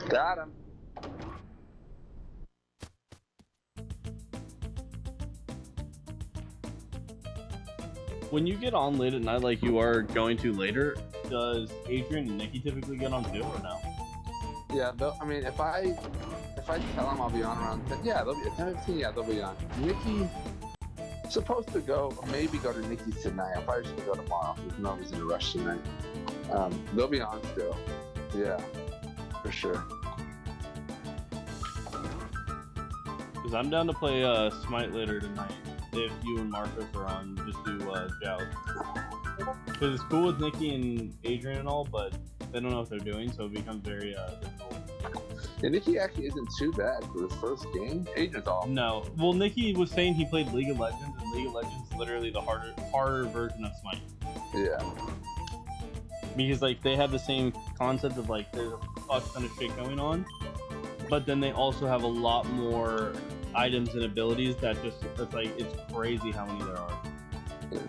Got him. When you get on late at night like you are going to later, does Adrian and Nikki typically get on too or no? Yeah, I mean, if I tell them I'll be on around 10, yeah, they'll be at 10:15. Yeah, they'll be on. Nikki supposed to go, maybe go to Nikki's tonight. I'm probably just gonna go tomorrow. There's no reason to rush tonight. They'll be on still. Yeah, for sure. Because I'm down to play Smite later tonight. If you and Marcos are on, just do Joust. Because it's cool with Nikki and Adrian and all, but they don't know what they're doing, so it becomes very difficult. And Nikki actually isn't too bad for the first game. Adrian's off. No. Well, Nikki was saying he played League of Legends, and League of Legends is literally the harder version of Smite. Yeah. Because, like, they have the same concept of, like, there's a fuck ton of shit going on, but then they also have a lot more items and abilities that just, it's like, it's crazy how many there are. Yeah.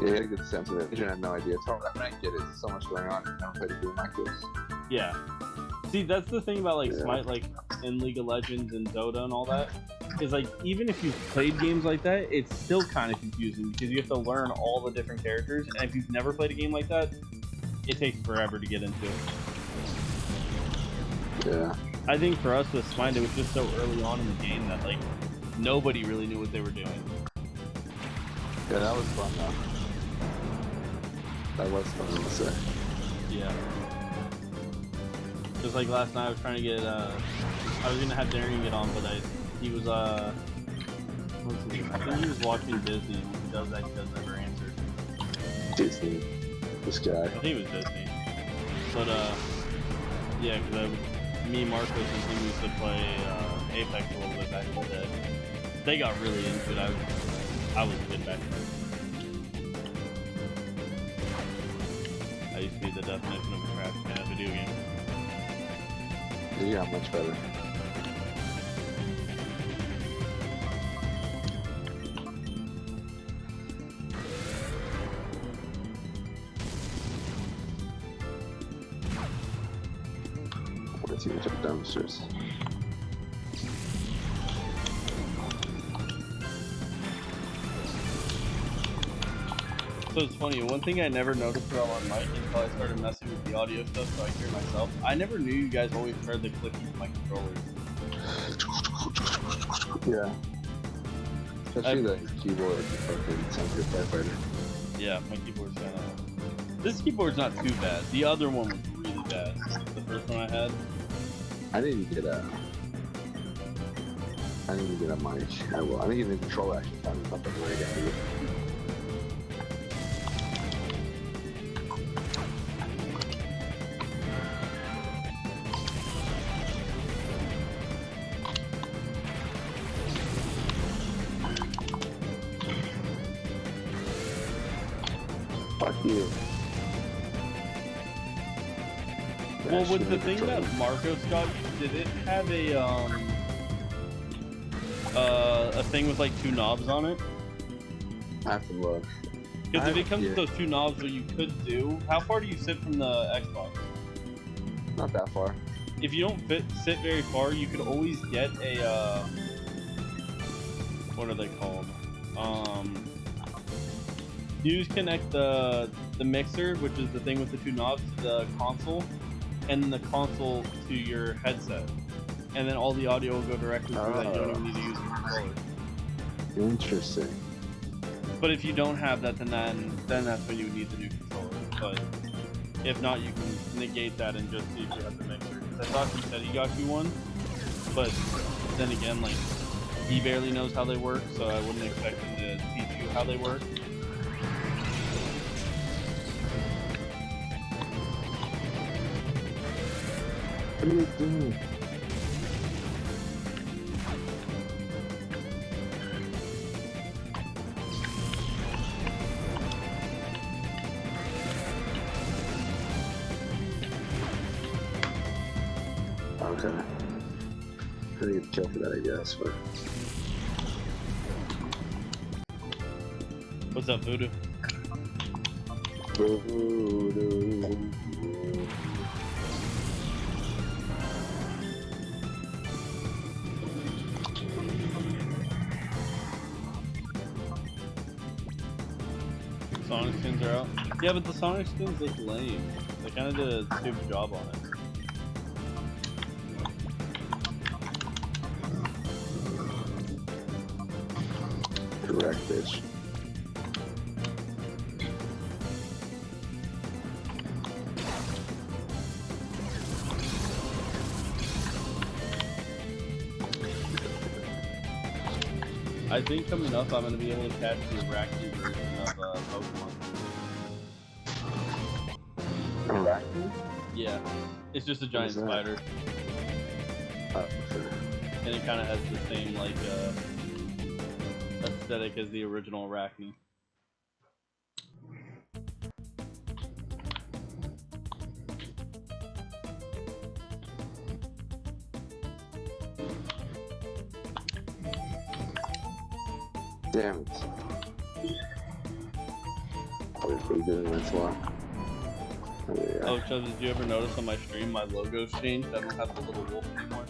Yeah, you had a good sense of it. Adrian had no idea. It's hard. I mean, I get it. There's so much going on. I've never played a game like this. Yeah. See, that's the thing about, like, Smite, like, in League of Legends and Dota and all that, is, like, even if you've played games like that, it's still kind of confusing because you have to learn all the different characters, and if you've never played a game like that, it takes forever to get into it. Yeah. I think for us with Smite, it was just so early on in the game that, like, nobody really knew what they were doing. Yeah, that was fun, though. That was fun to say. Yeah. Just like last night, I was trying to get, I was gonna have Darian get on, but he was, I think he was watching Disney, and he does that, he does never answer. Disney. This guy. I think it was Disney. But, yeah, because me, Marcos, and him used to play, Apex a little bit back in the day. They got really into it. I was a kid back then. I used to be the definition of a trash can of video game. You got much better. Let's see what's up downstairs. So it's funny, one thing I never noticed about my mic until I started messing with the audio stuff so I hear myself. I never knew you guys always heard the clicking of my controllers. Yeah. Especially the keyboard fucking sounds like a firefighter. Yeah, my keyboard's kinda... This keyboard's not too bad. The other one was really bad. The first one I had. I need to get a mic. I will. I need to get a controller actually. I'm not the way to do it. Fuck you. Well, with the thing that Marcos got, did it have a thing with like 2 knobs on it? I have to look. Because if it comes with those 2 knobs, what you could do, how far do you sit from the Xbox? Not that far. If you don't sit very far, you could always get a, what are they called? You just connect the mixer, which is the thing with the 2 knobs, to the console, and then the console to your headset. And then all the audio will go directly through that. You don't even need to use the controller. Interesting. But if you don't have that, then that's when you would need the new controller. But if not, you can negate that and just see if you have the mixer. Because I thought he said he got you one, but then again, like, he barely knows how they work, so I wouldn't expect him to teach you how they work. What are you doing? Okay. I need to kill for that, I guess, but... What's up, Voodoo? Voodoo. Sonic skins are out. Yeah, but the Sonic skins look lame. They kind of did a stupid job on it. Correct, bitch. I think coming up, I'm going to be able to catch the Arachne version of Pokemon. Arachne? Yeah. It's just a giant that? spider. Oh, okay. And it kind of has the same, like, aesthetic as the original Arachne. Damn it. Probably pretty good in this one. Oh, Chubbs, did you ever notice on my stream my logo's changed? I don't have the little wolf anymore.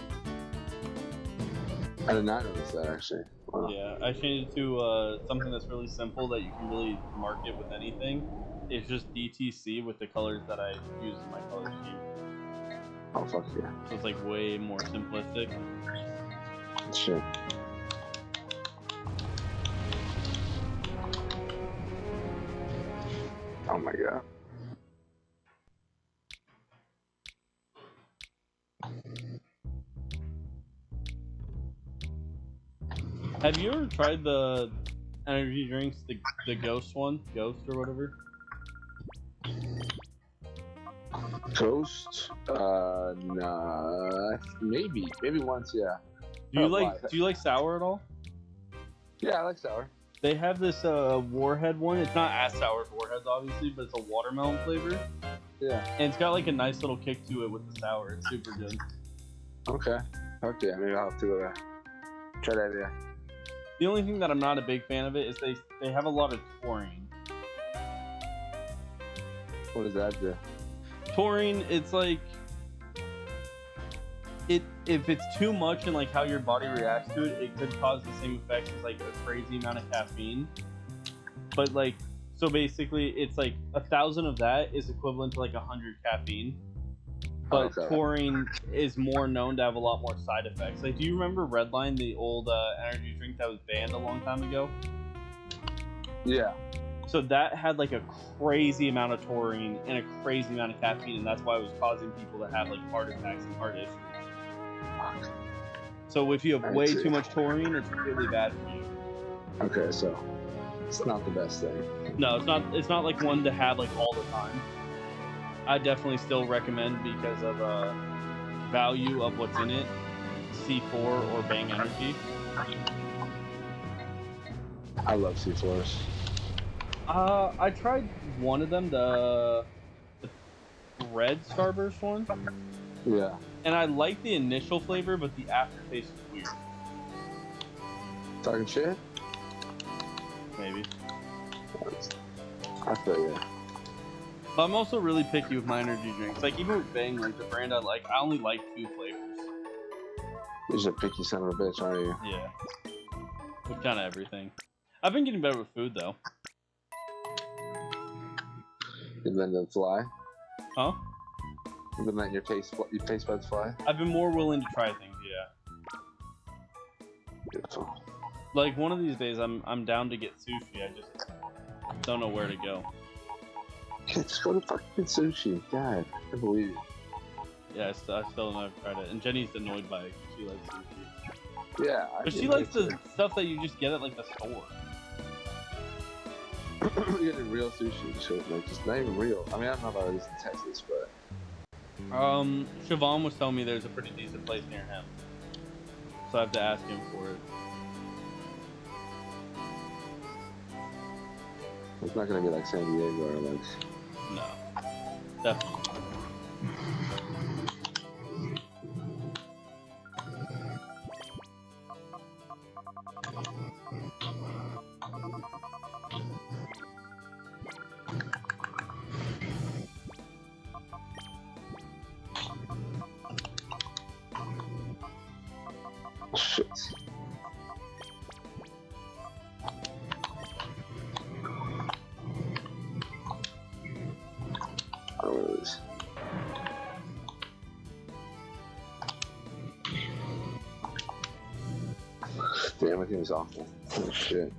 I did not notice that, actually. Wow. Yeah, I changed it to something that's really simple that you can really market with anything. It's just DTC with the colors that I use in my color scheme. Oh, fuck yeah. So it's like way more simplistic. Shit. Oh my god. Have you ever tried the energy drinks, the Ghost one? Ghost or whatever? Ghost? Nah. Maybe once, yeah. Do you like sour at all? Yeah, I like sour. They have this Warhead one. It's not as sour as Warheads, obviously, but it's a watermelon flavor. Yeah. And it's got like a nice little kick to it with the sour. It's super good. Okay. Fuck yeah, maybe I'll have to go there. Try that, yeah. The only thing that I'm not a big fan of it is they have a lot of taurine. What does that do? Taurine, it's like if it's too much and like how your body reacts to it, it could cause the same effects as like a crazy amount of caffeine. But like, so basically, it's like 1,000 of that is equivalent to like 100 caffeine. But okay. taurine is more known to have a lot more side effects. Like, do you remember Redline, the old energy drink that was banned a long time ago? Yeah. So that had like a crazy amount of taurine and a crazy amount of caffeine, and that's why it was causing people to have like heart attacks and heart issues. So if you have way too much taurine, it's really bad for you. Okay, so it's not the best thing. No, it's not. It's not like one to have like all the time. I definitely still recommend because of value of what's in it. C4 or Bang Energy. I love C4s. I tried one of them, the red Starburst one. Yeah. And I like the initial flavor, but the aftertaste is weird. Talking shit? Maybe. I feel you. But I'm also really picky with my energy drinks. Like, even with Bang, like the brand I like, I only like 2 flavors. You're just a picky son of a bitch, aren't you? Yeah. With kind of everything. I've been getting better with food, though. You've been letting them fly? Huh? You've been letting your taste buds fly? I've been more willing to try things, yeah. Beautiful. Like, one of these days, I'm down to get sushi. I just don't know where to go. Just go to fucking sushi. God, I can't believe it. Yeah, I still never tried it. And Jenny's annoyed by it 'cause she likes sushi. Yeah. But she likes the stuff that you just get at, like, the store. You get a real sushi, so like just not even real. I mean, I don't know about it is in Texas, but Siobhan was telling me there's a pretty decent place near him, so I have to ask him for it. it's not gonna be like San Diego or like. No, definitely. Shit. Oh, it is. Damn, my team is awful. Oh, shit.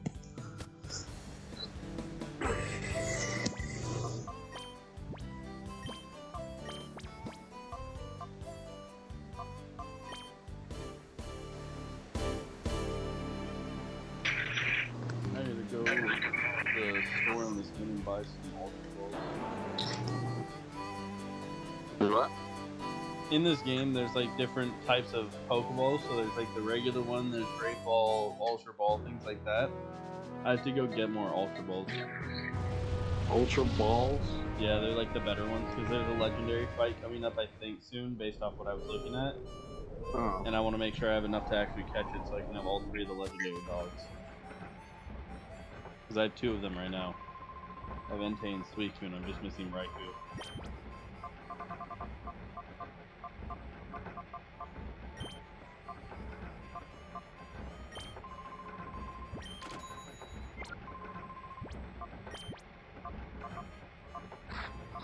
I gotta go to the store in this game and buy some Ultra Balls. What? In this game, there's like different types of Pokeballs. So there's like the regular one, there's Great Ball, Ultra Ball, things like that. I have to go get more Ultra Balls. Ultra Balls? Yeah, they're like the better ones because there's a legendary fight coming up, I think, soon, based off what I was looking at. Oh. And I want to make sure I have enough to actually catch it so I can have all 3 of the legendary dogs. Because I have 2 of them right now. I have Entei and Suicune, I'm just missing Raikou.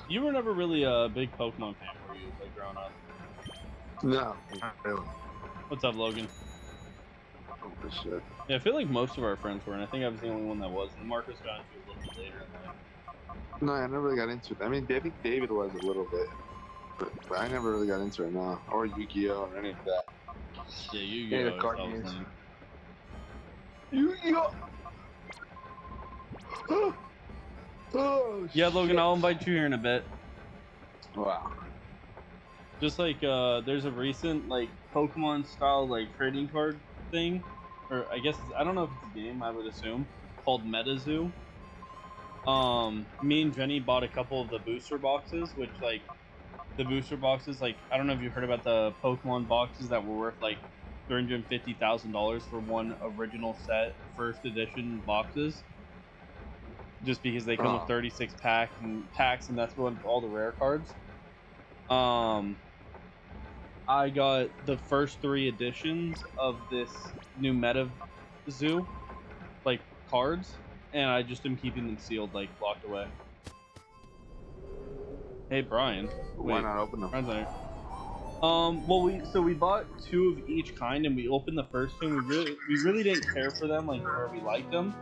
You were never really a big Pokemon fan, were you, like growing up? No, not really. What's up, Logan? Oh, for shit. Yeah, I feel like most of our friends were, and I think I was the only one that was. And Marcus got into it a little bit later in life. No, I never really got into it. I mean, I think David was a little bit, but I never really got into it, no. Or Yu-Gi-Oh! Or any of that. Yeah, Yeah, Yu-Gi-Oh! the card is always games. lame. Yu-Gi-Oh! Oh, Yeah, Logan, shit. I'll invite you here in a bit. Wow. Just like, there's a recent, like, Pokemon style, like, trading card thing. Or, I guess, I don't know if it's a game, I would assume. Called MetaZoo. Me and Jenny bought a couple of the booster boxes, which, like, the booster boxes, like, I don't know if you heard about the Pokemon boxes that were worth, like, $350,000 for one original set, first edition boxes. Just because they come with 36 packs, and that's what all the rare cards. I got the first 3 editions of this new MetaZoo, like, cards, and I just am keeping them sealed, like, locked away. Hey, Brian. Why Wait, not open them? Brian's not here. Well, we bought 2 of each kind, and we opened the first 2, and we really didn't care for them, like, where we liked them.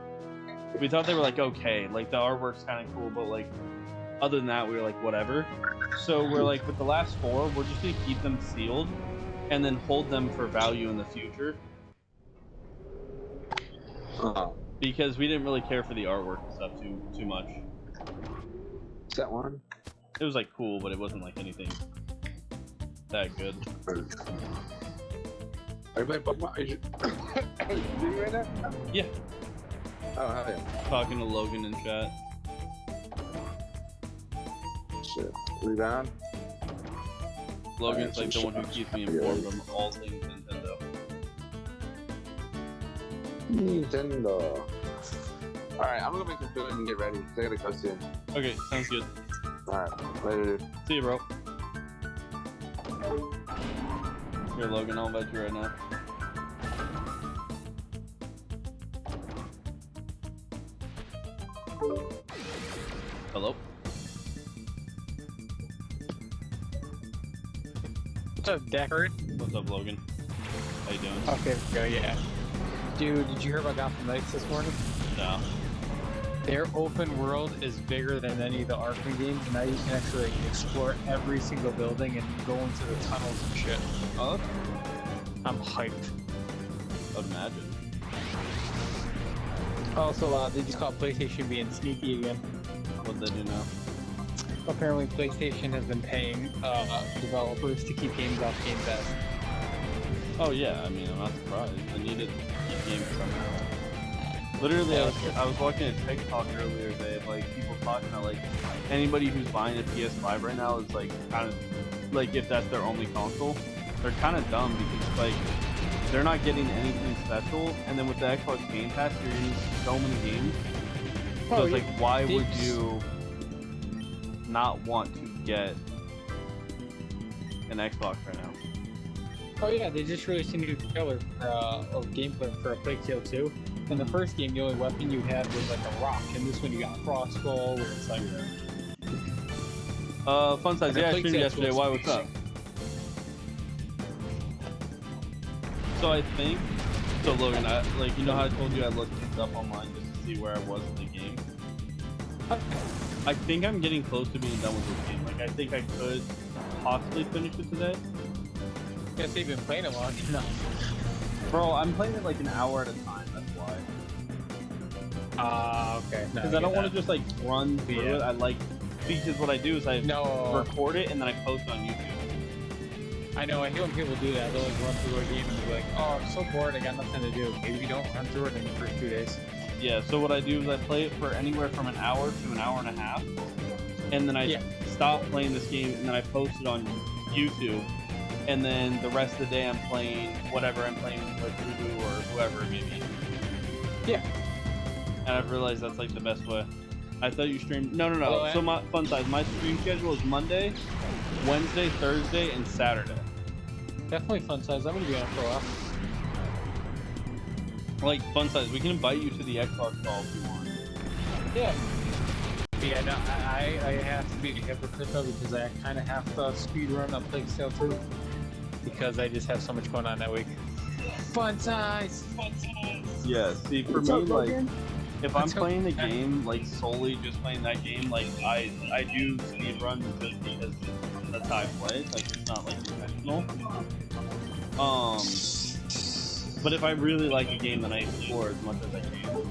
We thought they were, like, okay, like, the artwork's kind of cool, but, like, other than that, we were like, whatever. So we're like, with the last 4, we're just gonna keep them sealed, and then hold them for value in the future. Because we didn't really care for the artwork and stuff too much. Is that one? It was, like, cool, but it wasn't, like, anything that good. Are you playing Pokemon? Are you doing right now? Yeah. Oh, hell yeah. Talking to Logan in chat. Shit. Rebound? Logan's like the one who keeps me informed on all things Nintendo. Nintendo. Alright, I'm gonna make some food and get ready. I gotta go soon. Okay, sounds good. Alright, later, dude. See you, bro. Here, Logan, I'll invite you right now. Hello? What's up, Deckard? What's up, Logan? How you doing? Okay, go, yeah. Dude, did you hear about Gotham Knights this morning? No. Their open world is bigger than any of the Arkham games, and now you can actually explore every single building and go into the tunnels and shit. Oh, I'm hyped. I'd imagine. Also, they just caught PlayStation being sneaky again. What did they do now? Apparently, PlayStation has been paying developers to keep games off Game Pass. Oh yeah, I mean, I'm not surprised. I needed to keep games somehow. Literally, I was watching a TikTok earlier today of, like, people talking about, like, anybody who's buying a PS5 right now is, like, kind of, like, if that's their only console, they're kind of dumb because, like, they're not getting anything special, and then with the Xbox Game Pass, you're getting so many games. So it's like, why would you not want to get an Xbox right now? Oh yeah, they just released a new trailer of gameplay for A Plague Tale 2. In the first game, the only weapon you had was like a rock, and this one you got a crossbow, where it's like... Fun size. And Yeah, A I Plague streamed Tale yesterday. 2 is Why? What's up? So I think... So Logan, you know how I told you I looked things up online just to see where I was in the game? I think I'm getting close to being done with this game. Like, I think I could possibly finish it today. Guess they've been playing it long enough. Bro, I'm playing it like an hour at a time, that's why. Okay. Because I don't want to just like run through it. I like, because what I do is I record it and then I post it on YouTube. I know, I hate when people do that. They'll like run through a game and be like, oh, I'm so bored, I got nothing to do. Maybe you don't run through it in the first 2 days. Yeah, so what I do is I play it for anywhere from an hour to an hour and a half. And then I stop playing this game and then I post it on YouTube. And then the rest of the day I'm playing whatever I'm playing with Voodoo or whoever it may be. Yeah. And I've realized that's like the best way. I thought you streamed. No. Well, so my fun size. My stream schedule is Monday, Wednesday, Thursday, and Saturday. Definitely fun size. I'm gonna be on it for a while. Like fun size. We can invite you to the Xbox call if you want. Yeah. Yeah, no, I have to be a hypocrite though because I kind of have to speed run on Plague Tale 2 because I just have so much going on that week. Fun size. Yeah. See, for me, like, if I'm playing the game, like solely just playing that game, like I do speed run just because that's how I play. Like it's not like intentional. But if I really like a game, then I explore as much as I can.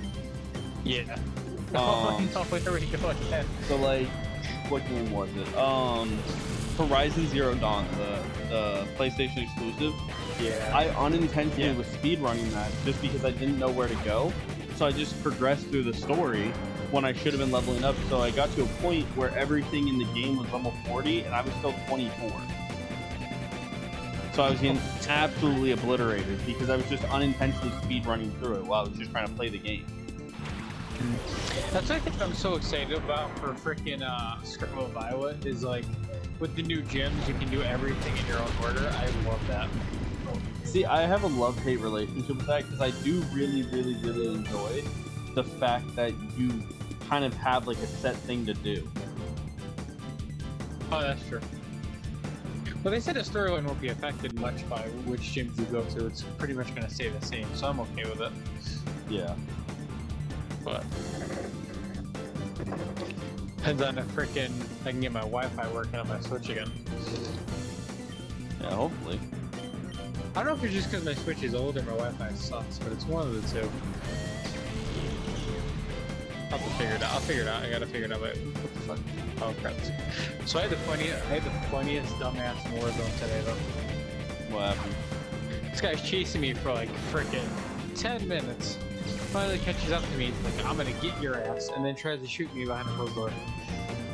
Yeah. Where we go again? So like, what game was it? Horizon Zero Dawn, the PlayStation exclusive. Yeah. I unintentionally was speedrunning that just because I didn't know where to go. So I just progressed through the story when I should have been leveling up. So I got to a point where everything in the game was level 40 and I was still 24. So I was getting absolutely obliterated because I was just unintentionally speedrunning through it while I was just trying to play the game. That's what I think I'm so excited about for freaking Scrum of Iowa is like with the new gyms you can do everything in your own order. I love that. See, I have a love-hate relationship with that because I do really enjoy the fact that you kind of have like a set thing to do. Oh, that's true. Well, they said the storyline won't be affected much by which gyms you go to. It's pretty much going to stay the same, so I'm okay with it. Yeah. But depends on if freaking I can get my Wi-Fi working on my Switch again. Yeah, hopefully. I don't know if it's just because my Switch is old or my Wi-Fi sucks, but it's one of the two. I'll have to figure it out. I'll figure it out. I gotta figure it out. But what the fuck? Oh crap! So I had the funniest dumbass in Warzone today though. What happened? This guy's chasing me for like freaking 10 minutes. Finally catches up to me. He's like, "I'm gonna get your ass," and then tries to shoot me behind a closed door.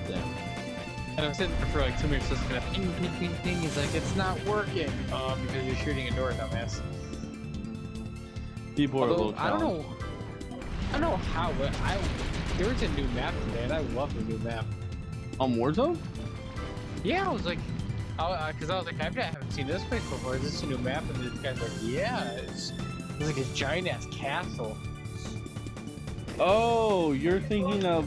Damn. And I'm sitting there for like 2 minutes listening to ping, ping, ping, ping. He's like, "It's not working." Because you're shooting a door, dumbass. People are a little I don't know how, but there was a new map today, and I love the new map. On Warzone? Yeah, I was like, because I was like, I haven't seen this place before. Is this a new map? And this guy's like, yeah, it's like a giant ass castle. Oh, you're thinking of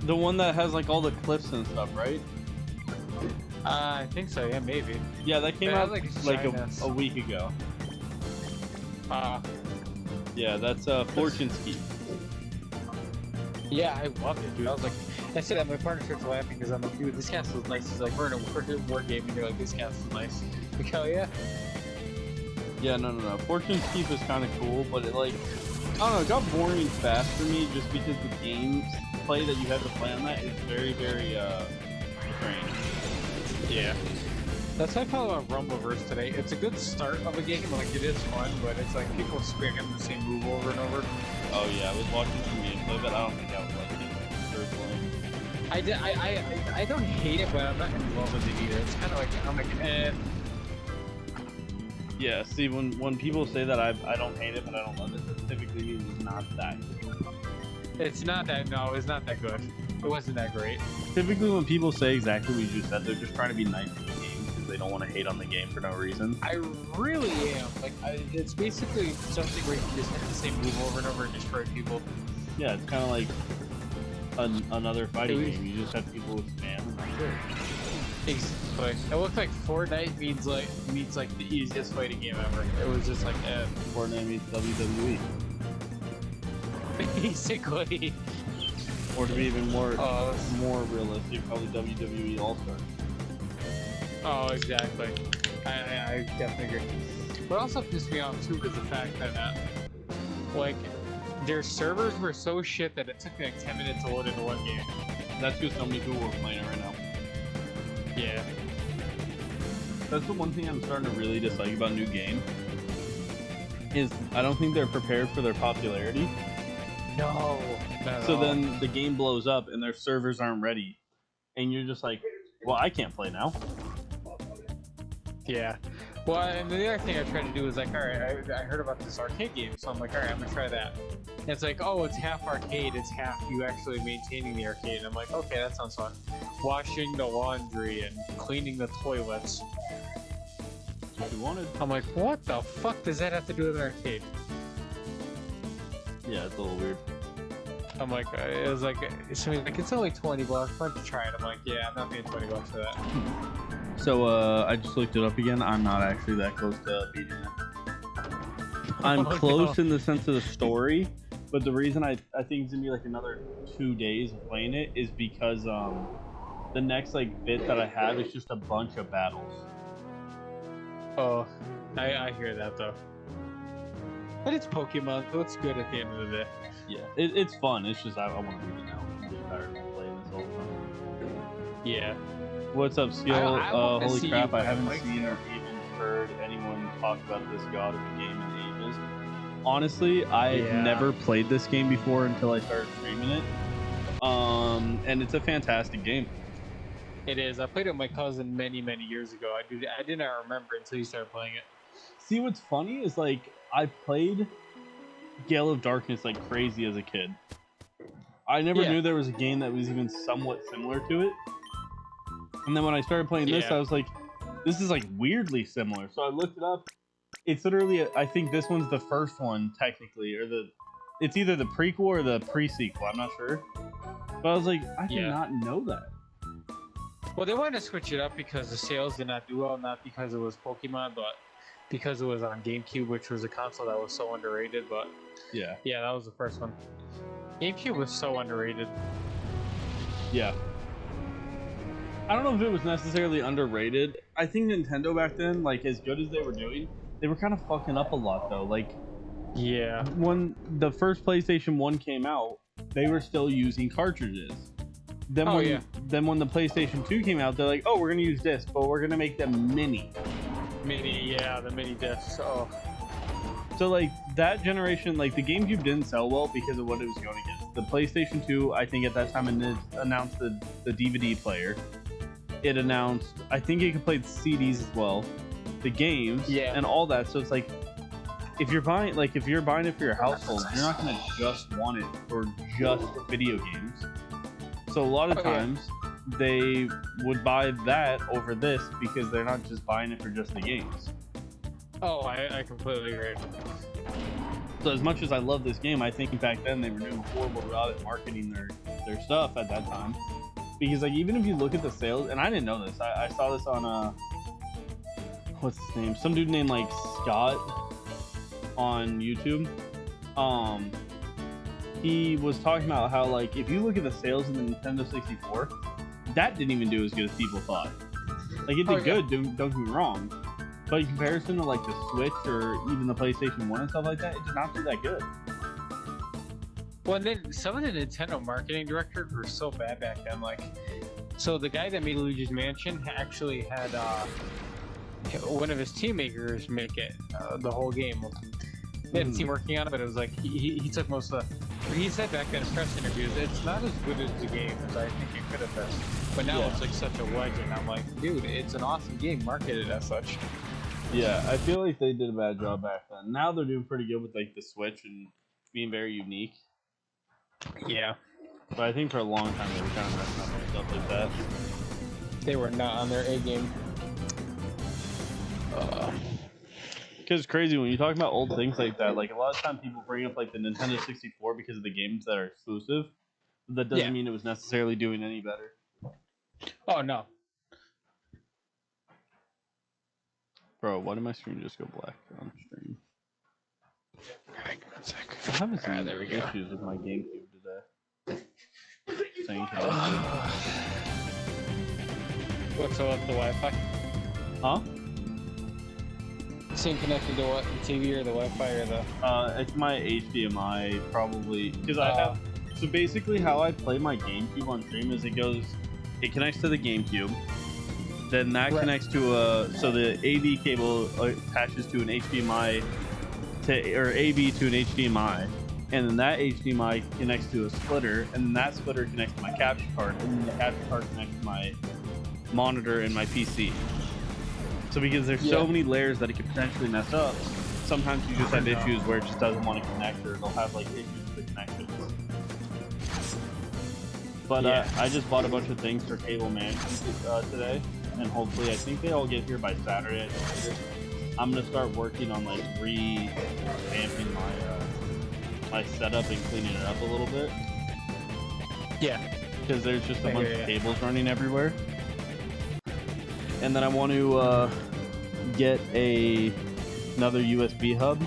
the one that has like all the cliffs and stuff, right? I think so. Yeah, maybe. Yeah, that came out like a a week ago. Yeah, that's Fortune's Key. Yeah, I loved it, dude. I was like, I said that my partner starts laughing because I'm like, dude, this castle's nice. He's like, we're in a war game, and you're like, this castle's nice. Like, hell yeah. Yeah, no. Fortune's Keep is kind of cool, but it like, I don't know, it got boring fast for me just because the gameplay that you had to play on that is very strange. Yeah. That's how I felt about Rumbleverse today. It's a good start of a game, like it is fun, but it's like people spamming the same move over and over. Oh yeah, I was watching some gameplay, but I don't think I would like it personally. I don't hate it, but I'm not in love with it either. It's kind of like, I'm like, eh. Yeah, see, when people say that I don't hate it, but I don't love it, that typically means it's not that good. It's not that, no, it's not that good. It wasn't that great. Typically when people say exactly what you just said, they're just trying to be nice to the game. they don't want to hate on the game for no reason. I really am. Like, it's basically something where you can just hit the same move over and over and destroy people. Yeah, it's kind of like another fighting game. You just have people with spam and that's it. Exactly. It looked like Fortnite means like the easiest fighting game ever. It was just like Fortnite means WWE. Basically. Or to be even more realistic, probably WWE All-Star. Oh, exactly. I definitely agree. What also pissed me off too was the fact that like their servers were so shit that it took me like 10 minutes to load into one game. That's because so many people are playing it right now. Yeah. That's the one thing I'm starting to really dislike about new game. Is I don't think they're prepared for their popularity. No. So then the game blows up and their servers aren't ready. And you're just like, well, I can't play now. Yeah. Well, and the other thing I tried to do was like, alright, I heard about this arcade game, so I'm like, alright, I'm gonna try that. And it's like, oh, it's half arcade, it's half you actually maintaining the arcade. And I'm like, okay, that sounds fun. Washing the laundry and cleaning the toilets. That's what you wanted. I'm like, what the fuck does that have to do with an arcade? Yeah, it's a little weird. I'm like, it was like, so like, it's only $20. Why don't you try it? I'm like, yeah, I'm not paying $20 for that. So I just looked it up again. I'm not actually that close to beating it. I'm close in the sense of the story, but the reason I think it's gonna be like another 2 days of playing it is because the next like bit that I have is just a bunch of battles. Oh, I hear that though. But it's Pokemon, so it's good at the end of the day. Yeah, it's fun. It's just I want to beat it now. I'm really tired of playing this all the time. Yeah. What's up, Skill? I Holy crap! I haven't like seen or even heard anyone talk about this god of a game in ages. Honestly, I've never played this game before until I started streaming it. And it's a fantastic game. It is. I played it with my cousin many years ago. I did not remember until you started playing it. See, what's funny is like I played Gale of Darkness like crazy as a kid. I never knew there was a game that was even somewhat similar to it. And then when I started playing this, I was like, this is like weirdly similar. So I looked it up. It's literally, I think this one's the first one technically, or it's either the prequel or the pre-sequel. I'm not sure. But I was like, I did not know that. Well, they wanted to switch it up because the sales did not do well, not because it was Pokemon, but because it was on GameCube, which was a console that was so underrated. But yeah, that was the first one. GameCube was so underrated. Yeah. I don't know if it was necessarily underrated. I think Nintendo back then, like as good as they were doing, they were kind of fucking up a lot though. Like, when the first PlayStation 1 came out, they were still using cartridges. Then when the PlayStation 2 came out, they're like, oh, we're gonna use discs, but we're gonna make them mini. The mini discs. Oh. So like that generation, like the GameCube didn't sell well because of what it was going against. The PlayStation 2, I think at that time, it announced the DVD player. It announced, I think it could play the CDs as well, the games, and all that. So it's like, if you're buying it for your household, you're not gonna just want it for just video games. So a lot of times they would buy that over this because they're not just buying it for just the games. Oh, I completely agree. So as much as I love this game, I think back then they were doing a horrible job at marketing their stuff at that time. Because like even if you look at the sales, and I didn't know this, I saw this on what's his name? Some dude named like Scott on YouTube. He was talking about how like if you look at the sales of the Nintendo 64, that didn't even do as good as people thought. Like it did good, don't get me wrong. But in comparison to like the Switch or even the PlayStation 1 and stuff like that, it did not do that good. Well, and then some of the Nintendo marketing directors were so bad back then. Like, so the guy that made Luigi's Mansion actually had one of his team makers make it the whole game. They had a team working on it, but it was like he took most of the. He said back then in press interviews, it's not as good as the game as I think it could have been. But now it's like such a legend. I'm like, dude, it's an awesome game marketed as such. Yeah, I feel like they did a bad job back then. Now they're doing pretty good with like the Switch and being very unique. Yeah. But I think for a long time they were kind of messing up with stuff like that. They were not on their A game. Because it's crazy when you talk about old things like that. Like a lot of times people bring up like the Nintendo 64 because of the games that are exclusive. But that doesn't mean it was necessarily doing any better. Oh no. Bro, why did my screen just go black on stream? Hang on a sec. I haven't seen there we go. issues with my GameCube today. Saying What's up with the Wi-Fi? huh? Same connected to what? The TV or the Wi-Fi or the? It's my HDMI probably because I have. So basically, how I play my GameCube on stream is it connects to the GameCube. Then that connects to so the AV cable attaches to an HDMI or AV to an HDMI, and then that HDMI connects to a splitter, and then that splitter connects to my capture card, and then the capture card connects to my monitor and my PC. So because there's so many layers that it could potentially mess up, sometimes you just have issues where it just doesn't want to connect, or it'll have like issues with the connections. But I just bought a bunch of things for cable management today, and hopefully I think they all get here by Saturday. I'm gonna start working on like revamping my setup and cleaning it up a little bit. Yeah. Because there's just a bunch of cables running everywhere. And then I want to get another USB hub.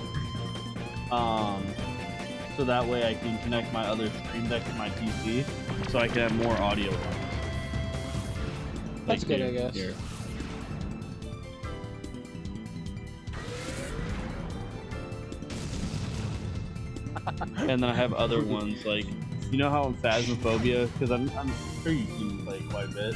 So that way I can connect my other Stream Deck to my PC, so I can have more audio. That's good, I guess. Here. And then I have other ones like, you know how in Phasmophobia, because I'm sure you've seen me play quite a bit.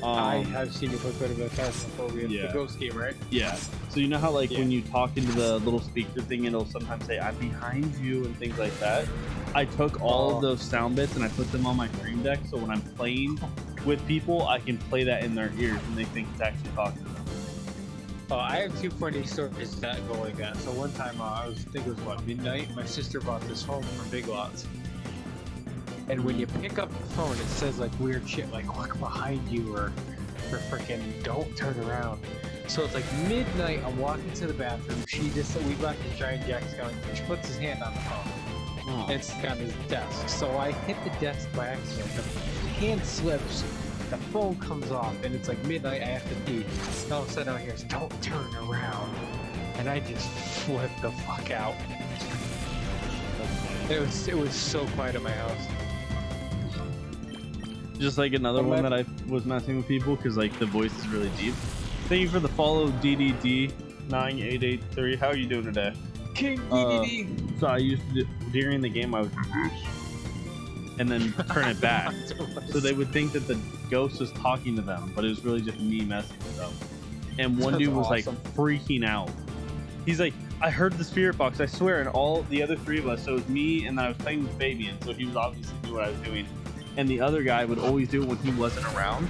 I have seen you play quite a bit of Phasmophobia. Yeah. The ghost game, right? Yeah. So you know how like when you talk into the little speaker thing, it'll sometimes say "I'm behind you" and things like that. I took all of those sound bits and I put them on my Stream Deck, so when I'm playing with people, I can play that in their ears and they think it's actually talking to them. I have 2 funny stories that go like that. So one time, I think it was what, midnight, my sister brought this home from Big Lots. And when you pick up the phone, it says like weird shit like look behind you or freaking don't turn around. So it's like midnight, I'm walking to the bathroom, we brought the giant Jack Skellington, she puts his hand on the phone. And it's on his desk. So I hit the desk by accident, the hand slips, the phone comes off, and it's like midnight, I have to pee. And all of a sudden out here, it's don't turn around. And I just flipped the fuck out. It was so quiet at my house. Just like another one that I was messing with people because like the voice is really deep. Thank you for the follow, DDD9883. How are you doing today? King DDD. So I used to during the game I would and then turn it back, so they would think that the ghost was talking to them, but it was really just me messing with them. And one dude was like freaking out. He's like, I heard the spirit box, I swear, and all the other 3 of us, so it was me and then I was playing with Fabian, so he was obviously doing what I was doing. And the other guy would always do it when he wasn't around.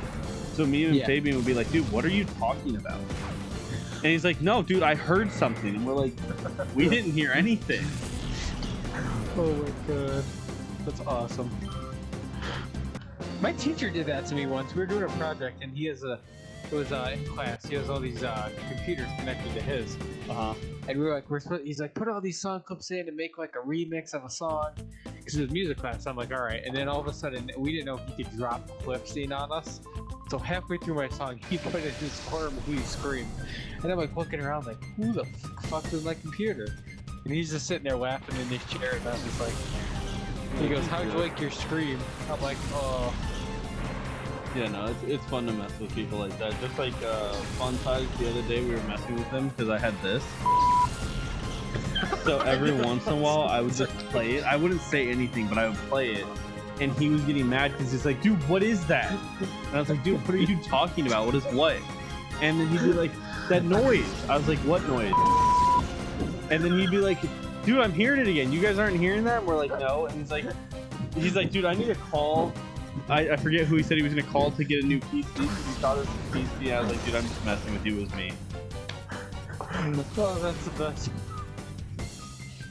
So me and Fabian would be like, dude, what are you talking about? And he's like, no, dude, I heard something. And we're like, we didn't hear anything. Oh my god. That's awesome. My teacher did that to me once. We were doing a project and it was in class. He has all these computers connected to his. And we were like, he's like, put all these song clips in and make like a remix of a song. Because it was music class. So I'm like, all right. And then all of a sudden, we didn't know he could drop clips in on us. So halfway through my song, he put in this horror movie scream. And I'm like looking around like, who the fuck is my computer? And he's just sitting there laughing in his chair. And I'm just like, he goes, how'd you like your scream? I'm like, oh. Yeah, no, it's fun to mess with people like that. Just like Fun Size the other day, we were messing with him because I had this. So every once in a while, I would just play it. I wouldn't say anything, but I would play it. And he was getting mad because he's like, dude, what is that? And I was like, dude, what are you talking about? What is what? And then he'd be like, that noise. I was like, what noise? And then he'd be like, dude, I'm hearing it again. You guys aren't hearing that? And we're like, no. And he's like, dude, I need to call. I forget who he said he was going to call to get a new PC. He thought it was a PC. I was like, dude, I'm just messing with you. It was me. Oh, that's the best.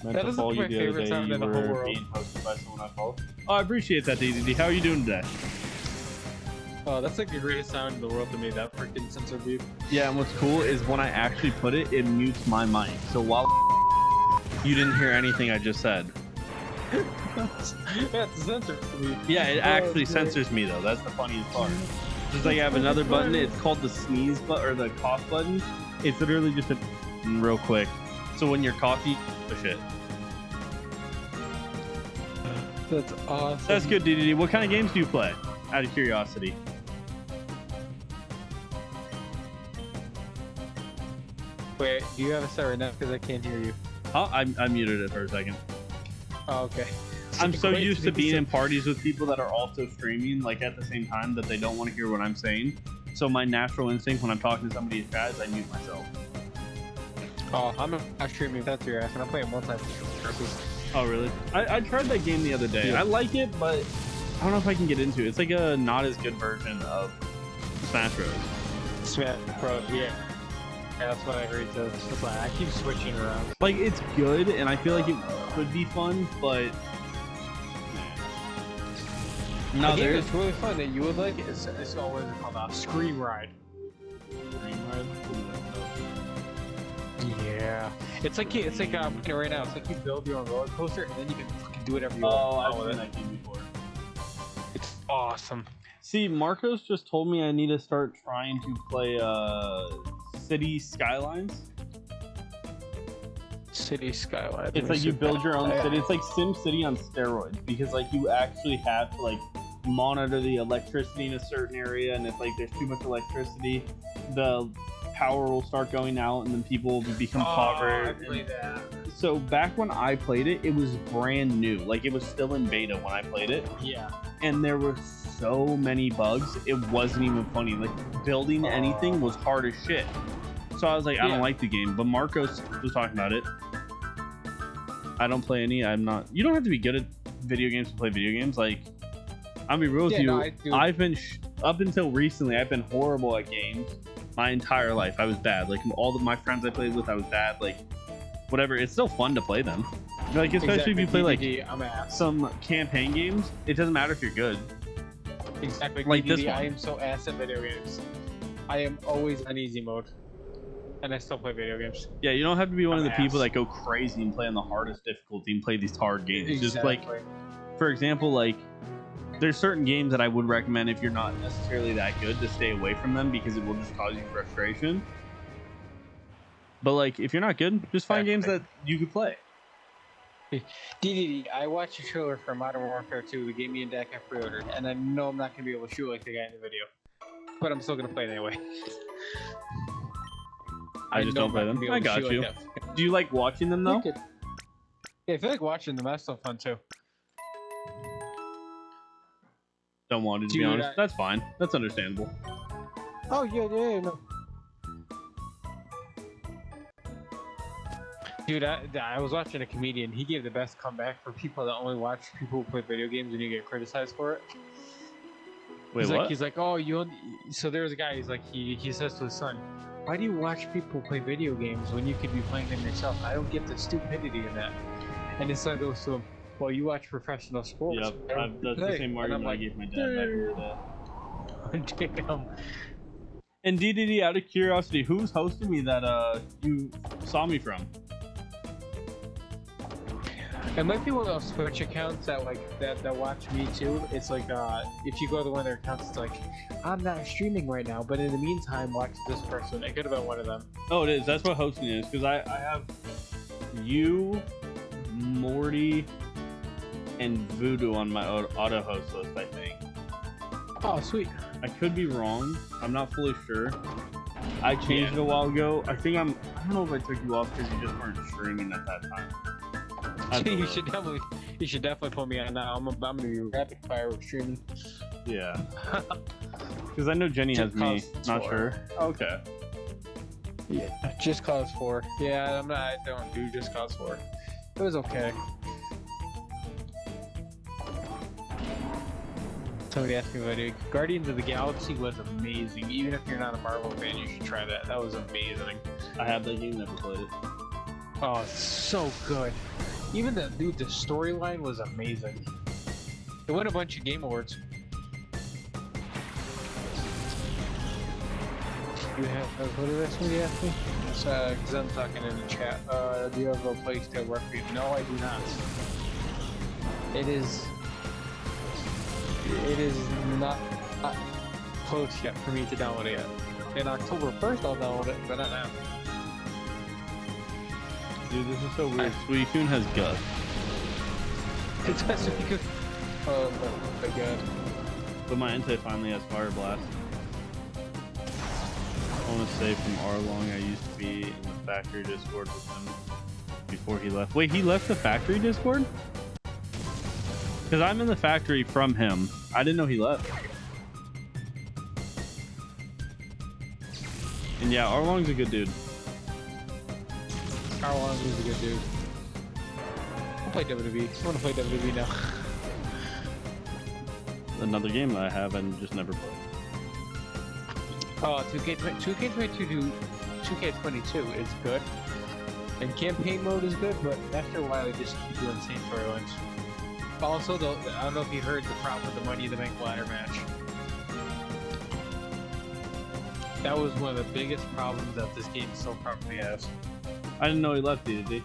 That is my favorite sound in the whole world. Being hosted by someone I follow. Oh, I appreciate that, DDD. How are you doing today? Oh, that's like the greatest sound in the world to me, that freaking sensor beep. Yeah, and what's cool is when I actually put it, it mutes my mic. So while you didn't hear anything I just said. Yeah, it's a sensor beep. Yeah, it actually censors me though. That's the funniest part. Just like I have another button. It's called the sneeze button or the cough button. It's literally just a real quick. So when you're coughy, push it. That's awesome. That's good, DDD. What kind of games do you play? Out of curiosity. Wait, do you have a set right now? Because I can't hear you. Oh, I muted it for a second. Oh, okay. I'm so used to being in parties with people that are also streaming, like at the same time, that they don't want to hear what I'm saying. So my natural instinct when I'm talking to somebody in chat is I mute myself. Oh, I'm not streaming. That's your ass, and I'm playing multiplayer. Oh, really? I tried that game the other day. Yeah. I like it, but I don't know if I can get into it. It's like a not as good version of Smash Bros. Smash Bros. Yeah. That's what I heard too. That's why I keep switching around. Like, it's good, and I feel like it could be fun, but... No, it's really fun that you would like it. It's what is it called? Scream Ride. Scream Ride? Yeah. It's like I'm looking right now. It's like you build your own roller coaster, and then you can fucking do whatever you want. Oh, I've seen that game before. It's awesome. See, Marcos just told me I need to start trying to play City Skylines. City Skylines. It's like you build your own city. It's like Sim City on steroids because like you actually have to like monitor the electricity in a certain area, and if like there's too much electricity, the power will start going out, and then people will become impoverished. I played that. So back when I played it, it was brand new. Like it was still in beta when I played it. Yeah. And there were so many bugs, it wasn't even funny. Like building anything was hard as shit. So I was like, I don't like the game. But Marcos was talking about it. I don't play any. I'm not. You don't have to be good at video games to play video games. Like, I'll be real with you. No, I've been up until recently. I've been horrible at games my entire life. I was bad. Like all of my friends I played with, I was bad. Like, whatever. It's still fun to play them. Like, especially if you play like some campaign games. It doesn't matter if you're good. Exactly. Like this one. I am so ass at video games. I am always on easy mode, and I still play video games. Yeah, you don't have to be one of the people that go crazy and play on the hardest difficulty and play these hard games. Exactly. Just like, for example, like there's certain games that I would recommend if you're not necessarily that good to stay away from them because it will just cause you frustration. But like, if you're not good, just find games that you could play. DDD, I watched a trailer for Modern Warfare 2. They gave me a deck I pre-ordered, and I know I'm not going to be able to shoot like the guy in the video. But I'm still going to play it anyway. I just don't play them. I got you. Do you like watching them though? Yeah, I feel like watching them. That's still fun too. Don't want to be honest. That's fine. That's understandable. Oh yeah, no. Dude, I was watching a comedian. He gave the best comeback for people that only watch people who play video games and you get criticized for it. Wait, what? He's like, oh, you. So there's a guy. He's like, he says to his son, "Why do you watch people play video games when you could be playing them yourself? I don't get the stupidity in that." And his son goes to him, "Well, you watch professional sports." Yep, that's the same argument I gave my dad back in the day. Damn. And DDD, out of curiosity, who's hosting me that you saw me from? It might be one of those Twitch accounts that like that watch me too. It's like if you go to one of their accounts, it's like, I'm not streaming right now, but in the meantime, watch this person. It could have been one of them. Oh, it is. That's what hosting is, because I have you, Morty, and Voodoo on my auto host list, I think. Oh, sweet. I could be wrong. I'm not fully sure. I changed it a while ago. I don't know if I took you off because you just weren't streaming at that time. You should definitely put me on now. I'm gonna be rapid fire with streaming. Yeah. Because I know Jenny has me. Not sure. Okay. Yeah. Just Cause 4. Yeah, I don't do Just Cause 4. It was okay. Somebody asked me about it. Guardians of the Galaxy was amazing. Even if you're not a Marvel fan, you should try that. That was amazing. I have that game, never played it. Oh, it's so good. Even the storyline was amazing. It won a bunch of Game Awards. You have what did somebody ask me? Because I'm talking in the chat. Do you have a place to work for you? No, I do not. It is not close yet for me to download it yet. In October 1st, I'll download it, but not now. Dude, this is so weird. Suicune has Gust. It's best if you could. Oh my god. But my Entei finally has Fire Blast. I want to say from Arlong, I used to be in the factory Discord with him before he left. Wait, he left the factory Discord? Because I'm in the factory from him. I didn't know he left. And yeah, Arlong's a good dude. Arlong is a good dude. I'll play WWE. I want to play WWE now. Another game that I have and just never played. Oh, 2K22 is good. And campaign mode is good, but after a while, they just keep doing the same storylines. Also, though, I don't know if you heard the problem with the Money in the Bank ladder match. That was one of the biggest problems that this game still probably has. I didn't know he left, did he?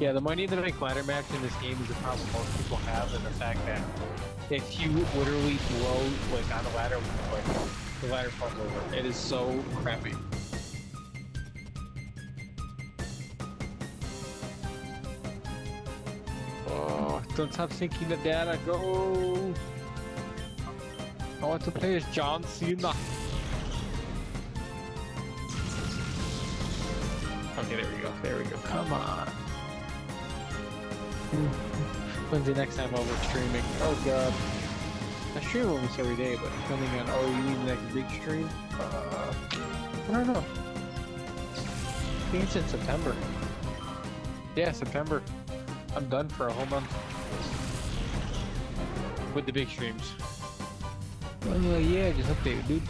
Yeah, the Money in the Bank ladder match in this game is a problem most people have, and the fact that if you literally blow like on a ladder, like the ladder falls over. It is so crappy. Oh, don't stop syncing the data. Go! I want to play as John Cena. Okay, there we go. There we go. Come on. When's the next time I'll be streaming? Oh god. I stream almost every day, but depending on, oh, you mean like a big stream? I don't know. I think it's in September. Yeah, September. I'm done for a whole month. With the big streams. Yeah, just update it, dude.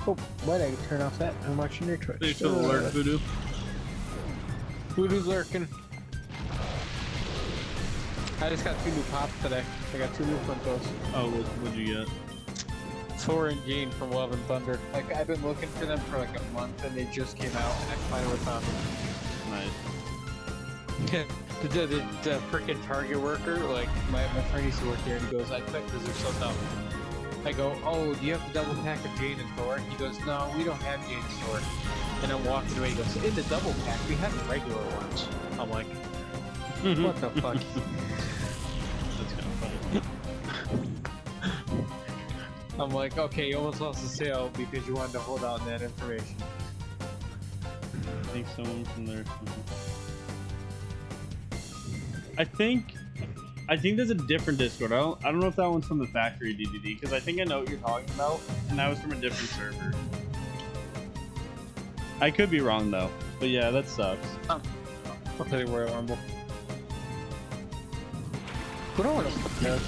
Oh, why'd I turn off that? I'm watching your Twitch. Thanks for the alert, Voodoo. Voodoo's lurking. I just got 2 new pops today. I got 2 new Funtos. Oh, what'd you get? Thor and Jane from Love and Thunder. Like, I've been looking for them for like a month and they just came out and I finally found them. Nice. the frickin' Target worker, like, my friend used to work there and he goes, I quit because they're so dumb. I go, oh, do you have the double pack of Jane and Thor? He goes, no, we don't have Jane and Thor. And I'm walking away, he goes, in the double pack, we have the regular ones. I'm like, what the fuck? That's kind of funny. I'm like, okay, you almost lost the sale because you wanted to hold out on that information. I think someone from there. I think there's a different Discord. I don't know if that one's from the factory DDD because I think I know what you're talking about, and that was from a different server. I could be wrong though, but yeah, that sucks. I'll play Royal Rumble. Who don't want to fuck this?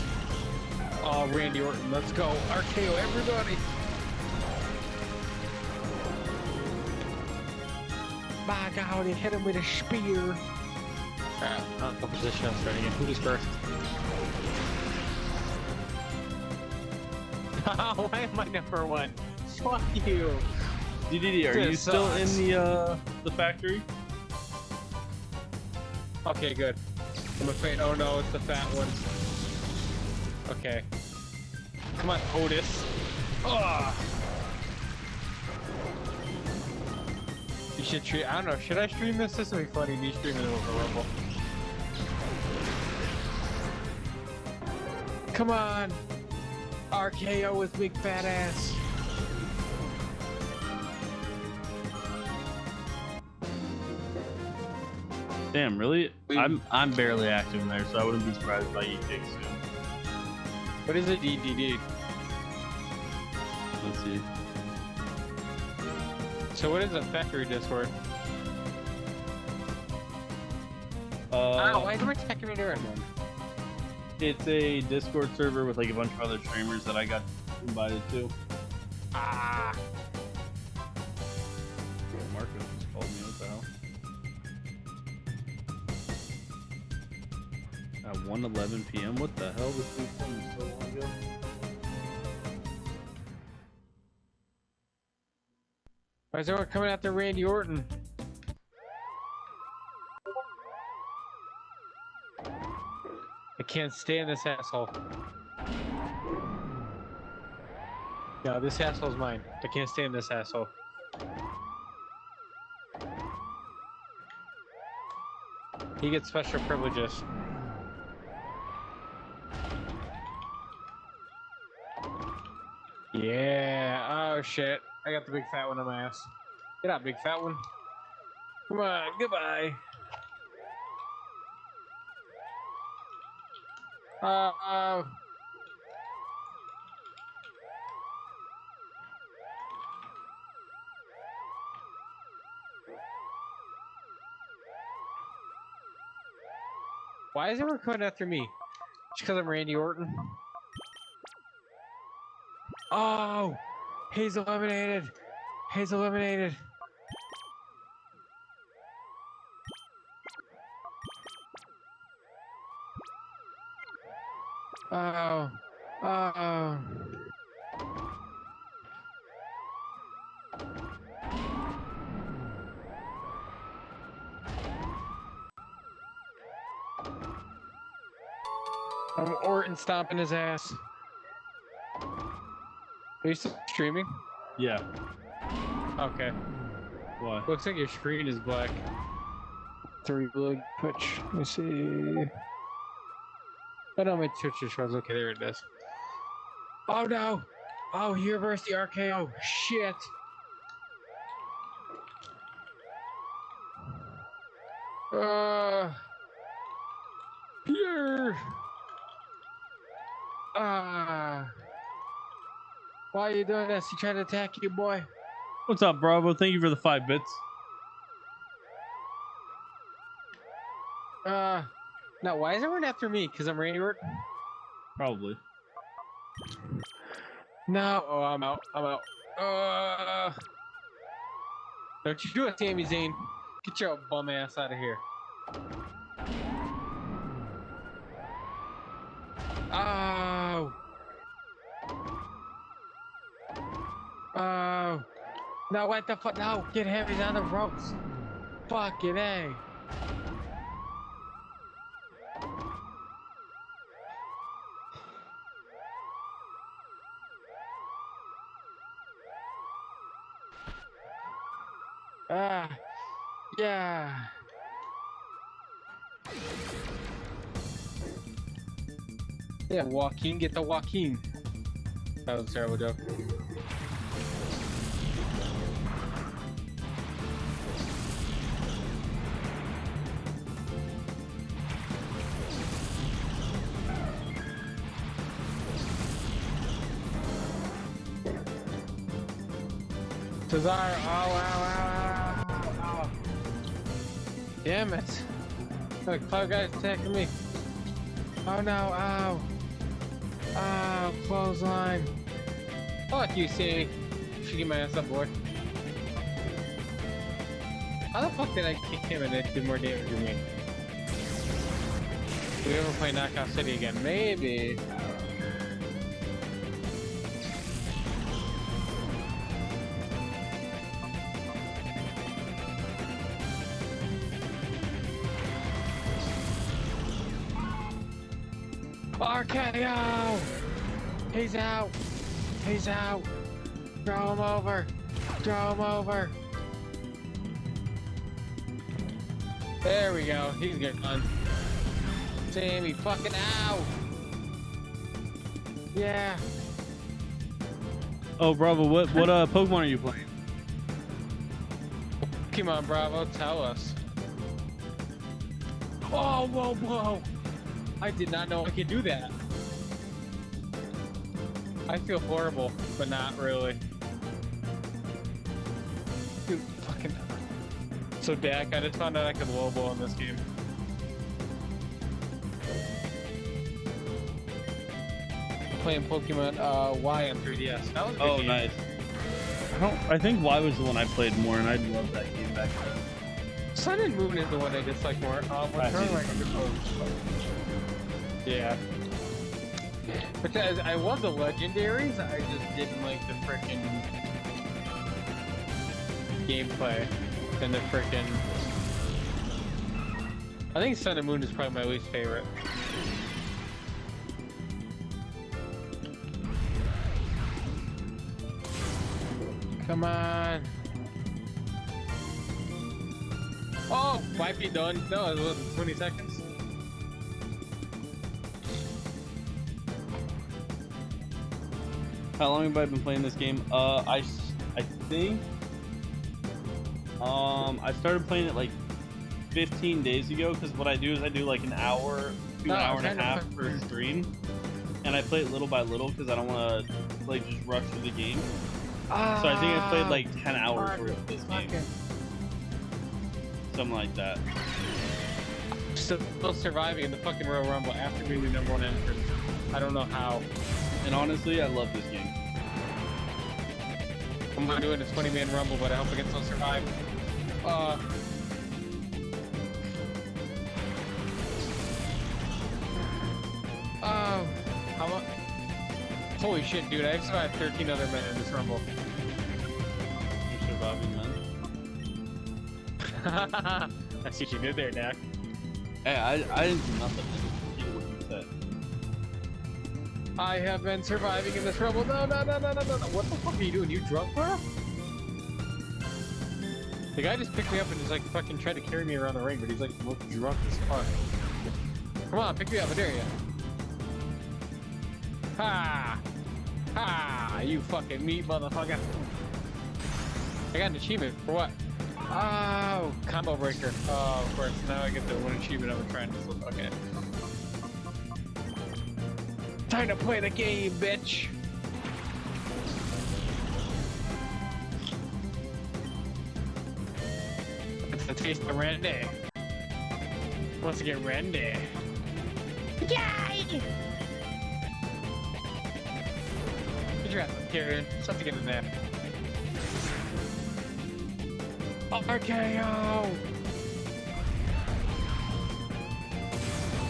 Oh, Randy Orton, let's go. RKO, everybody! My God, he hit him with a spear. Crap, not the position I'm starting in. Who is first? Why am I number 1? Fuck you! DDD, are you still in the factory? Okay, good. I'm afraid. Oh no, it's the fat one. Okay. Come on, Otis. Oh. You should stream. I don't know. Should I stream this? This would be funny. Me streaming it over Rumble. Come on. RKO with big fat ass. Damn, really? I'm barely active in there, so I wouldn't be surprised if I eat cake soon. What is a DDD? Let's see. So what is a factory Discord? Why is my attacking me there? It's a Discord server with like a bunch of other streamers that I got invited to. Ah. Marcus just called me. What the hell? At 1:11 p.m. What the hell? This dude told me so long ago. Why is everyone coming after Randy Orton? I can't stand this asshole. Yeah, this asshole's mine. I can't stand this asshole. He gets special privileges. Yeah. Oh shit. I got the big fat one on my ass. Get out, big fat one. Come on. Goodbye. Why is everyone coming after me? Just because I'm Randy Orton? Oh! He's eliminated! He's eliminated! Oh! Oh! I'm Orton stomping his ass. Are you still streaming? Yeah. Okay. What? Looks like your screen is black. 3 blood pitch. Let me see. Oh no, my Twitch just shows. Okay, there it is. Oh no! Oh, he reversed the RKO. Shit! Here! Why are you doing this? He tried to attack you, boy. What's up, Bravo? Thank you for the 5 bits. Now why is everyone after me? Because I'm Randy Orton? Probably. No. Oh, I'm out. I'm out. Don't you do it, Sami Zayn. Get your bum ass out of here. Oh. Oh. No, what the fuck? No, get him. He's on the ropes. Fucking A. Yeah. Yeah, Joaquin, get the Joaquin. That was a terrible joke. Cesaro, ow. Damn it. Look, 5 guys attacking me. Oh no, ow. Ow, clothesline. Fuck you, Sammy. You should get my ass up, boy. How the fuck did I kick him and it did more damage to me? Do we ever play Knockout City again? Maybe. RKO! He's out! He's out! Throw him over! Throw him over! There we go. He's gone. Sammy fucking out! Yeah! Oh, Bravo, what Pokemon are you playing? Come on, Bravo, tell us. Oh, whoa! I did not know I could do that. I feel horrible, but not really. Dude, fucking... So, Dak, I just found out I could low blow in this game. Playing Pokemon Y on 3DS. That was a good game. Nice. I think Y was the one I played more, and I loved that game back then. Sun and Moon is the one I dislike more. Yeah. Because I love the legendaries, I just didn't like the frickin'... gameplay than the frickin'. I think Sun and Moon is probably my least favorite. Come on. Oh, might be done. No, it wasn't 20 seconds. How long have I been playing this game? I think I started playing it like 15 days ago, because what I do is I do like an hour to an hour and a half per stream, and I play it little by little because I don't want to like just rush through the game. So I think I played like 10 hours worth of this game. Something like that. Still surviving in the fucking Royal Rumble after being the #1 entrant. I don't know how. And honestly, I love this game. I'm not doing a 20-man Rumble, but I hope I can still survive. How much? Holy shit, dude! I've survived 13 other men in this Rumble. You're surviving, man. That's what you did there, Dak. Hey, I didn't do nothing. I just repeated what you said. I have been surviving in this Rumble. No. What the fuck are you doing? You drunk, bro? The guy just picked me up and just like fucking tried to carry me around the ring, but he's like drunk as fuck. Come on, pick me up. I dare you. Ha! Ha! You fucking meat motherfucker. I got an achievement for what? Oh, combo breaker. Oh, of course. Now I get the one achievement I've been trying to flip. Okay. Time to play the game, bitch. It's the taste of Randy. Wants to get Randy. Yay! Get your ass up, Karen. Something to get in there. RKO!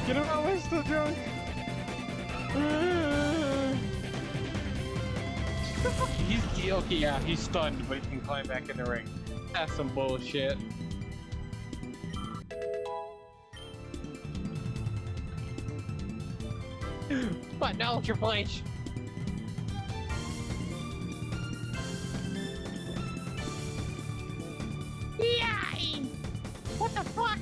Get him out, we're still drunk! He's okay, yeah, he's stunned, but he can climb back in the ring. That's some bullshit. What? No, Triple H! Yay! What the fuck?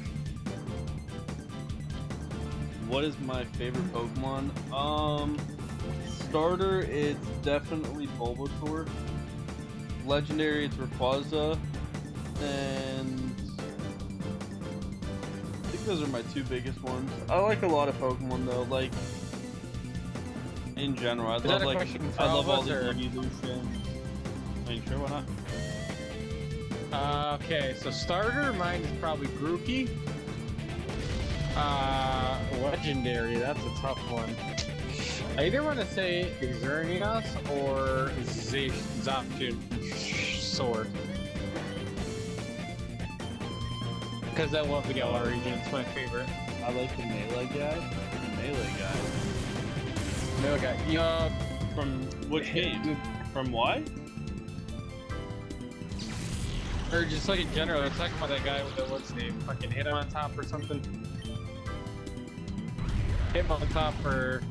What is my favorite Pokemon? Starter, it's definitely Bulbasaur. Legendary, it's Rayquaza. And I think those are my two biggest ones. I like a lot of Pokemon though, like in general. I love all the evolutions. I mean, sure, why not? Okay, so starter, mine is probably Grookey. Legendary, that's a tough one. I either want to say Xerneas or Zaption Sword. Because I love the Galar region, it's my favorite. I like the melee guy. Melee guy. Yeah. From which game? From Y? Or just like in general, let's talk about that guy with the what's his name? Fucking hit him on top or something. Hit him on top or.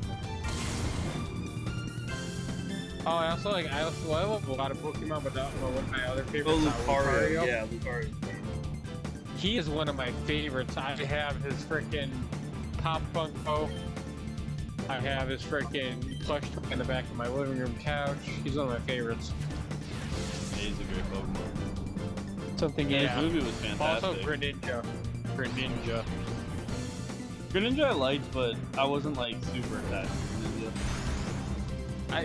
Oh, I love a lot of Pokemon, but I don't know what my other favorites are. Lucario. Yeah, Lucario. He is one of my favorites. I have his freaking Pop Funko. I have his freaking plush toy in the back of my living room couch. He's one of my favorites. He's a great Pokemon. Something, yeah. Yeah, His movie was fantastic. Also, Greninja. Greninja I liked, but I wasn't like super attached to Greninja.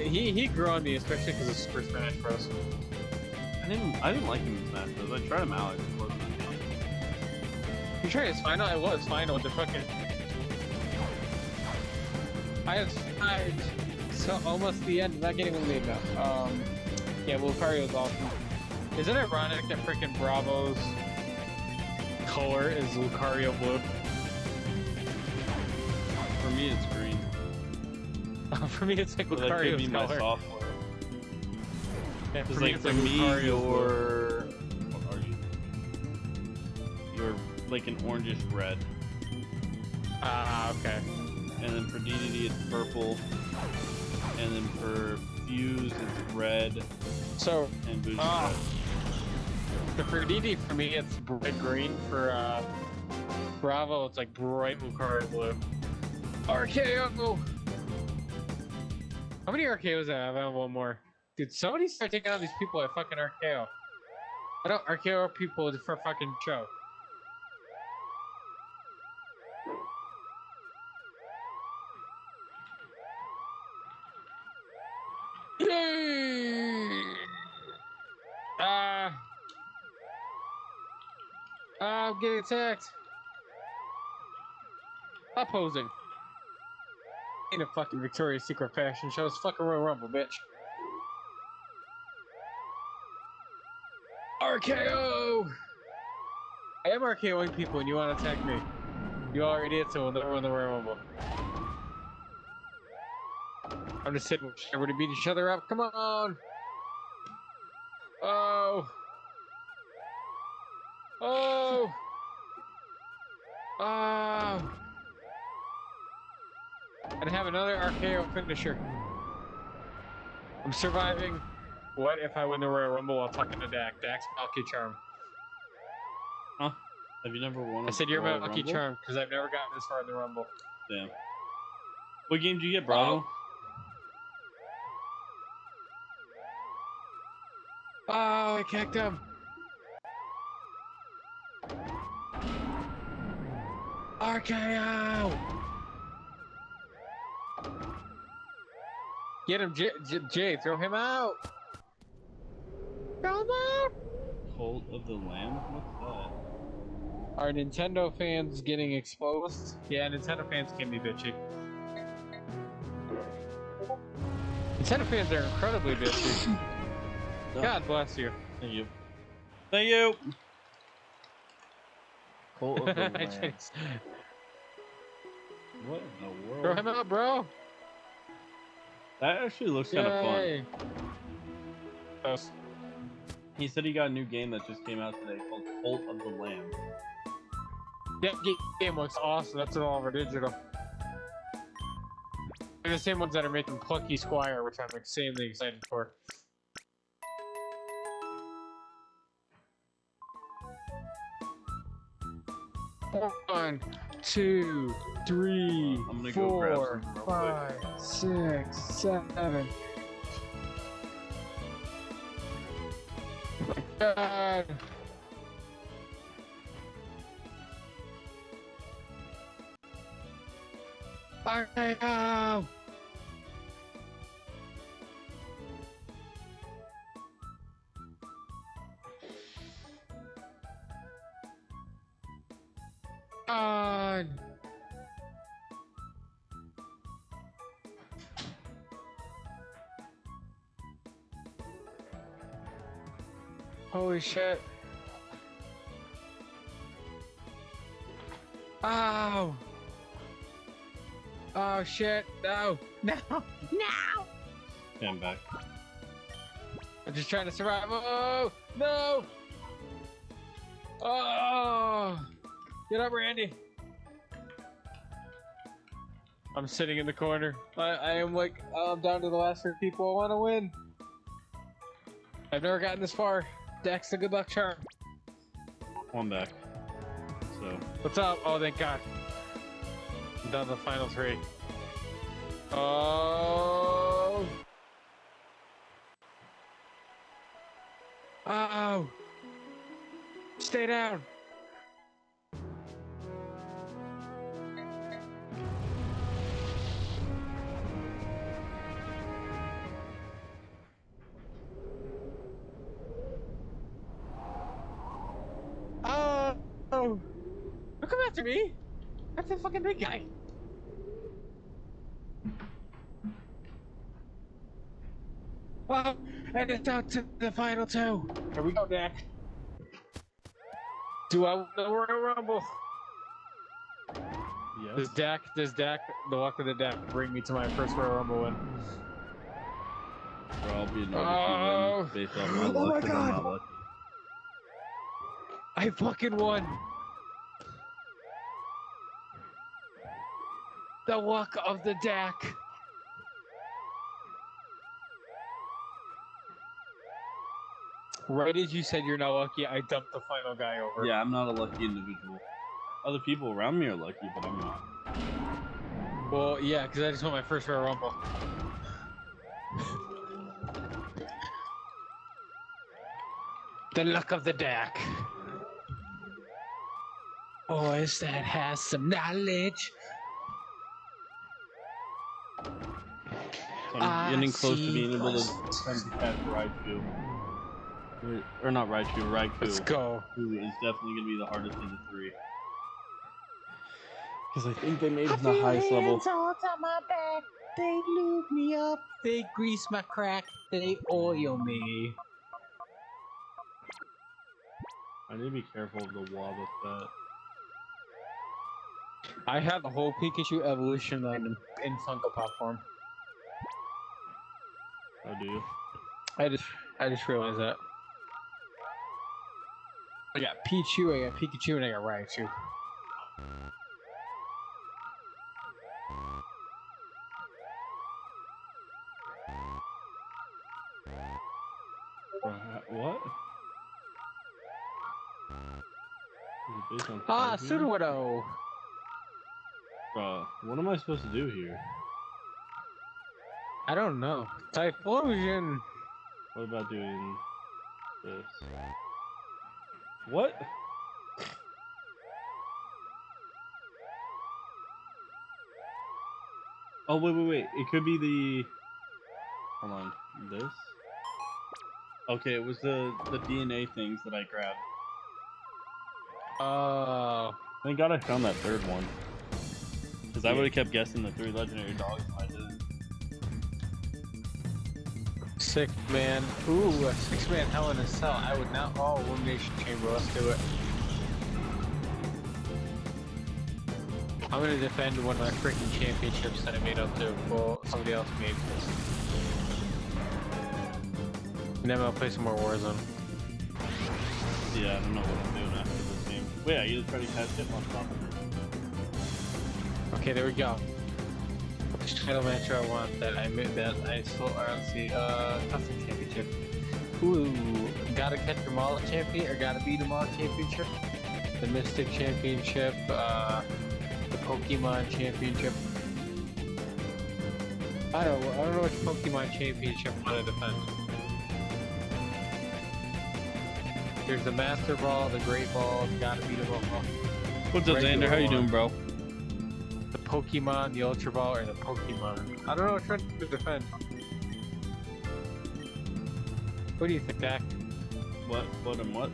He grew on me, especially because of Super Smash Bros. I didn't like him in Smash Bros. I tried him out. You tried his final? It was final with the fucking. I have so almost the end, not getting a lead now. Yeah, Lucario is awesome. Is it ironic that freaking Bravo's color is Lucario blue? For me, it's green. For me, it's like But that could Lucario's be my color. software. Yeah, Because for me, like it's for like me, Lucario your what are like an orangish red. Ah, okay. And then for DDD it's purple. And then for Fuse it's red. So, And Boost red. For DD, for me, it's bright green. For Bravo, it's like bright Lucario blue. RKO! How many RKOs do I have? I have one more. Dude, somebody start taking out these people at fucking RKO. I don't RKO people for fucking show. I'm getting attacked. Opposing. Ain't a fucking Victoria's Secret fashion show. It's fucking Royal Rumble, bitch. RKO! I am RKOing people and you want to attack me. You already did so when they were in the Royal Rumble. I'm just sitting, everybody beat each other up. Come on! Oh! Oh! Oh! And have another RKO finisher. I'm surviving. What if I win the Royal Rumble while talking to Dak? Dak's my lucky charm. Huh? Have you never won? I said you're my Royal lucky Rumble? charm because I've never gotten this far in the Rumble. Damn. What game did you get, Bravo? Oh, I kicked him. RKO! Get him, Jay, throw him out! Throw him out! Cult of the Lamb? What's Are Nintendo fans getting exposed? Yeah, Nintendo fans can be bitchy. Nintendo fans are incredibly bitchy. that? God bless you. Thank you. Thank you! Cult of the Lamb. What in the world? Throw him out, bro! That actually looks kind of fun. Yes. He said he got a new game that just came out today called Cult of the Lamb. That game looks awesome. That's an Oliver Digital. They're the same ones that are making Plucky Squire, which I'm insanely excited for. One, two, three, I'm gonna go grab 4, some real 5, 6, 7. God. RKO! On. Holy shit. Oh. Oh shit. No. No. No. Okay, I'm back. I'm just trying to survive. Oh. No. Oh. Get up, Randy. I'm sitting in the corner. I am like, I'm down to the last 3 people. I want to win. I've never gotten this far. Dex, the good luck charm. I'm back. So. What's up? Oh, thank God. I'm down to the final 3. Oh. Oh. Stay down. Oh. Don't come after me. That's the fucking big guy. Well, and it's down to the final 2. Here we go, Dak. Do I win the Royal Rumble? Yes. Does Dak, the luck of the Dak, bring me to my first Royal Rumble win? Or I'll be an Oh. win based off my Oh luck my and I'm God. not lucky. I fucking won. The luck of the deck. Right as you said you're not lucky, I dumped the final guy over. Yeah, I'm not a lucky individual. Other people around me are lucky, but I'm not. Well, yeah, because I just won my first Royal Rumble. The luck of the deck. Boys that has some knowledge. So I'm getting close to being able to attempt to catch Raichu. Or not Raichu, Raikou. Let's go. Who is definitely going to be the hardest of the three. Because I think they made him the highest level. On my back. They lube me up. They grease my crack. They oil me. I need to be careful of the Wobbuffet. I have a whole Pikachu evolution item in Funko Pop form. Oh, do you? I just realized that. I got Pichu, I got Pikachu, and I got Raichu. What? Is it based on Ah, Typhoon? Sudowoodo! What am I supposed to do here? I don't know. Typhlosion! What about doing this? What? Oh, wait. It could be the... Hold on. This? Okay, it was the DNA things that I grabbed. Oh. Thank God I found that third one. Because I would have kept guessing the 3 legendary dogs if I didn't. 6-man. Ooh, a 6-man Hell in a Cell. I would not. Oh, Elimination Chamber. Let's do it. I'm gonna defend one of my freaking championships that I made up to. Well, somebody else made. And then I'll play some more Warzone. Yeah, I don't know what I'm doing after this game. Wait, I either try to catch Hitmonlee off. Okay, there we go. Which title match do I want that I made that I still let's see, custom championship. Ooh, gotta catch them all champion or gotta beat them all championship. The Mystic Championship, the Pokemon Championship. I don't know which Pokemon Championship I want to defend. There's the Master Ball, the Great Ball, gotta beat them all. What's up, Xander? How you doing, bro? The Pokemon, the Ultra Ball, or the Pokemon. I don't know which one to defend. What do you think, Dak? What and what?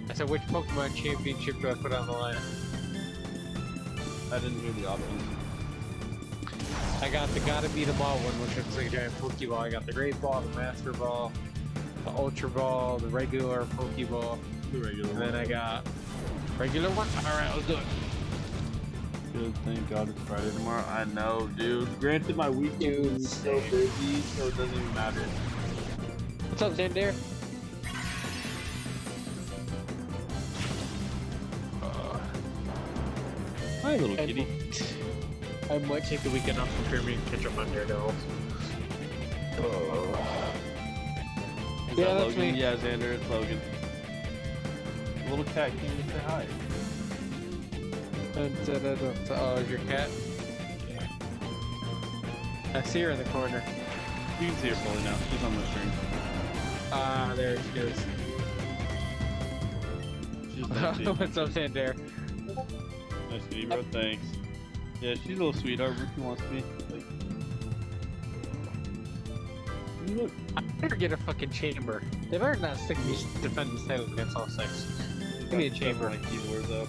I said, which Pokemon Championship do I put on the line? I didn't hear the options. I got the gotta beat them all one, which looks like a giant Pokeball. I got the Great Ball, the Master Ball, the Ultra Ball, the regular Pokeball. The regular And one. then I got regular one? Alright, let's do it. Good, thank God it's Friday tomorrow. I know, dude. Granted, my weekend is so busy, so it doesn't even matter. What's up, Xander? Hi, little kitty. I might take the weekend off from Pyramid and catch up on Daredevil. Is Yeah, that that's Logan? me. Yeah, Xander, it's Logan. The little cat came to say hi. Oh, is your cat? Yeah. I see her in the corner. You can see her fully now. She's on the screen. Ah, there she is. She's empty. What's up, Xander? Nice to meet you, bro. Thanks. Yeah, she's a little sweetheart. Where she wants to be. Like, look. I better get a fucking chamber. They better not stick me defend this title against all 6. Give me a chamber. My keyboard up.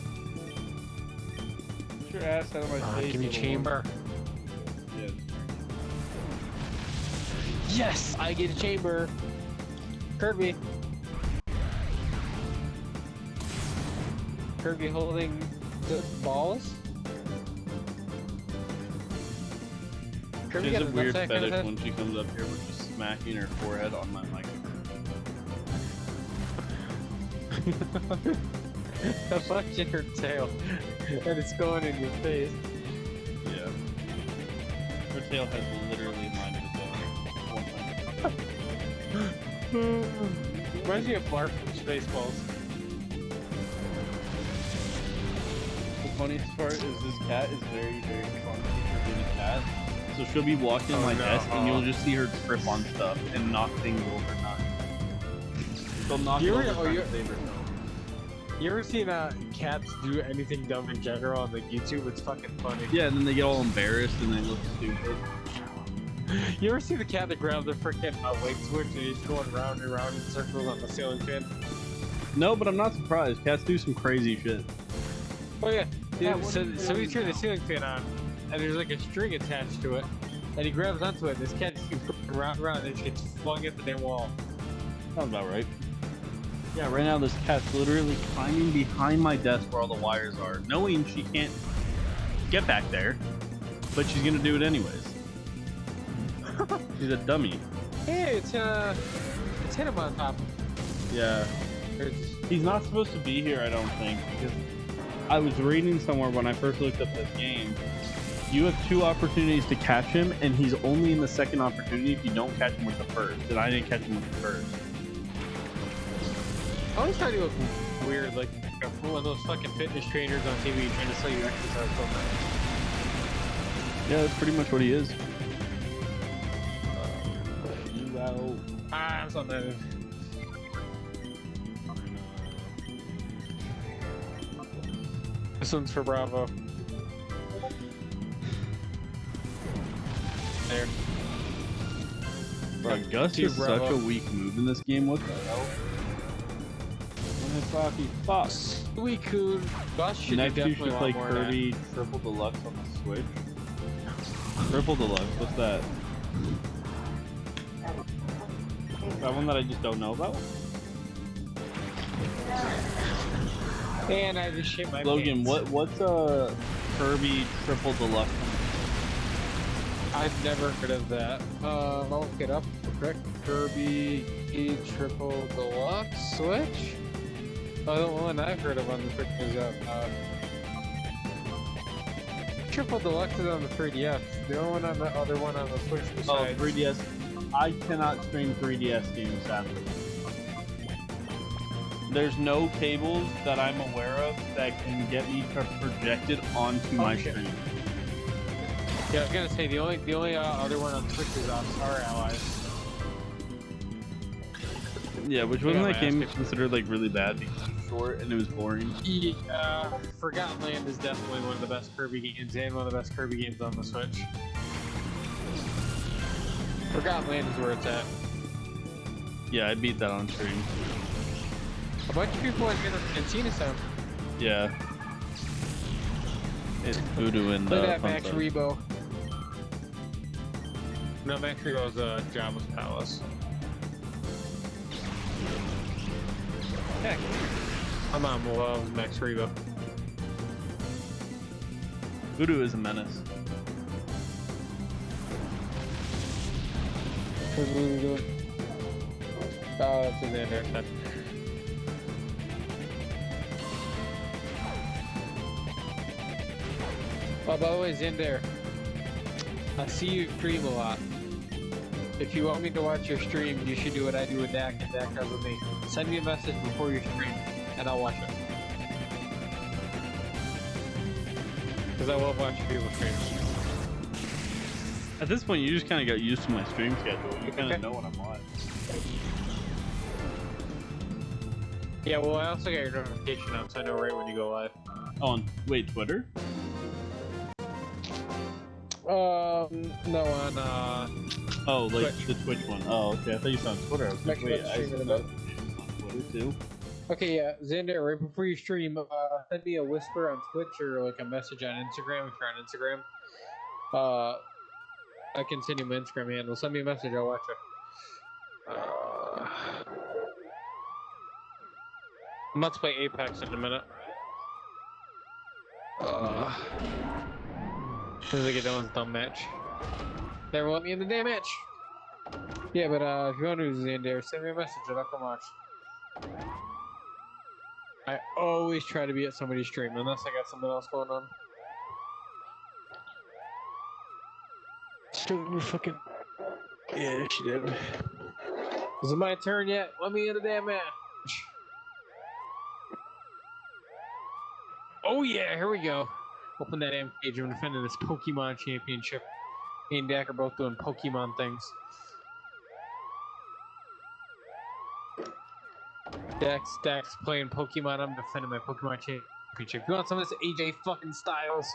Get your ass out of my face. Give me a little chamber. one. Yeah. Yes! I get a chamber. Kirby. Kirby holding the balls. Kirby She has got a a weird nutsack on his fetish head. when she comes up here with just smacking her forehead on my microphone. A bunch in her tail, and it's going in your face. Yeah. Her tail has literally a mind of its own. Reminds me of Blarf from Spaceballs. The funniest part is this cat is very, very clumsy for being a cat. So she'll be walking on my desk and you'll just see her trip on stuff and knock things over. She'll knock it over trying to save herself. You ever seen cats do anything dumb in general on like YouTube? It's fucking funny. Yeah, and then they get all embarrassed and they look stupid. You ever see the cat that grabs the freaking wake switch and he's going round and round in circles on the ceiling fan? No, but I'm not surprised. Cats do some crazy shit. Oh yeah. So he turned the ceiling fan on, and there's like a string attached to it, and he grabs onto it, and this cat just keeps going round and round, and it just gets flung at the damn wall. Sounds about right. Yeah, right now this cat's literally climbing behind my desk where all the wires are, knowing she can't get back there, but she's gonna do it anyways. She's a dummy. Hey, it's hit him on top. Yeah. He's not supposed to be here, I don't think, because I was reading somewhere when I first looked up this game. You have 2 opportunities to catch him, and he's only in the second opportunity if you don't catch him with the first. And I didn't catch him with the first. I always thought he was weird, like one of those fucking fitness trainers on TV trying to sell you exercise something. Yeah, that's pretty much what he is. You out. Ah, I'm something. This one's for Bravo. There. Bro, Gus is Bravo. such a weak move in this game. What the hell? Fuck. Suicune. Gus should Next you definitely should play want more Kirby Triple Deluxe on the Switch. Triple Deluxe, what's that? That one that I just don't know about? And I just shit my Logan, pants. what's a Kirby Triple Deluxe? I've never heard of that. I'll look it up. Correct. Kirby Triple Deluxe Switch? Oh, the one I've heard of on the Switch is Triple Deluxe is on the 3DS. The only one on the other one on the Switch besides... Oh, 3DS. I cannot stream 3DS games, sadly. There's no cables that I'm aware of that can get me projected onto my stream. Yeah, I was gonna say the only other one on Switch is Star Allies. Yeah, which wasn't that game considered like really bad because it was short and it was boring? Yeah, Forgotten Land is definitely one of the best Kirby games and one of the best Kirby games on the Switch. Forgotten Land is where it's at. Yeah, I beat that on stream. A bunch of people have seen us out. Yeah. It's Voodoo and Look at that Max Punzo. Rebo. No, Max Rebo's Jabba's Palace. Heck, my mom loves Max Rebo. Voodoo is a menace. What's Voodoo doing? Oh, that's in there. Oh, by the way, Zinder, I see you stream a lot. If you want me to watch your stream, you should do what I do with Dak, and Dak does with me. Send me a message before your stream, and I'll watch it. Because I love watching people stream. At this point, you just kind of got used to my stream schedule. You kind of know what I'm on. Yeah, well, I also got your notification on, so I know right when you go live. Oh, wait, Twitter? No, on, Oh, like Twitch. the Twitch one. Oh, okay. I thought you said on Twitter. I was like, wait, I Stream said it that up. on Twitter too. Okay, yeah, Xander, right before you stream, send me a whisper on Twitch or like a message on Instagram if you're on Instagram. I can send you my Instagram handle. Send me a message, I'll watch it. I'm about to play Apex in a minute. As soon as I get done with the dumb match. Never let me in the damn match! Yeah, but if you want to do Xander, send me a message and I'll come watch. I always try to be at somebody's stream unless I got something else going on. still fucking. Yeah, she did. Is it my turn yet? Let me in the damn match. Oh yeah, here we go. Open that damn cage. I'm defending this Pokemon Championship. Me and Dak are both doing Pokemon things. Dak's playing Pokemon. I'm defending my Pokemon Championship. You want some of this AJ fucking Styles?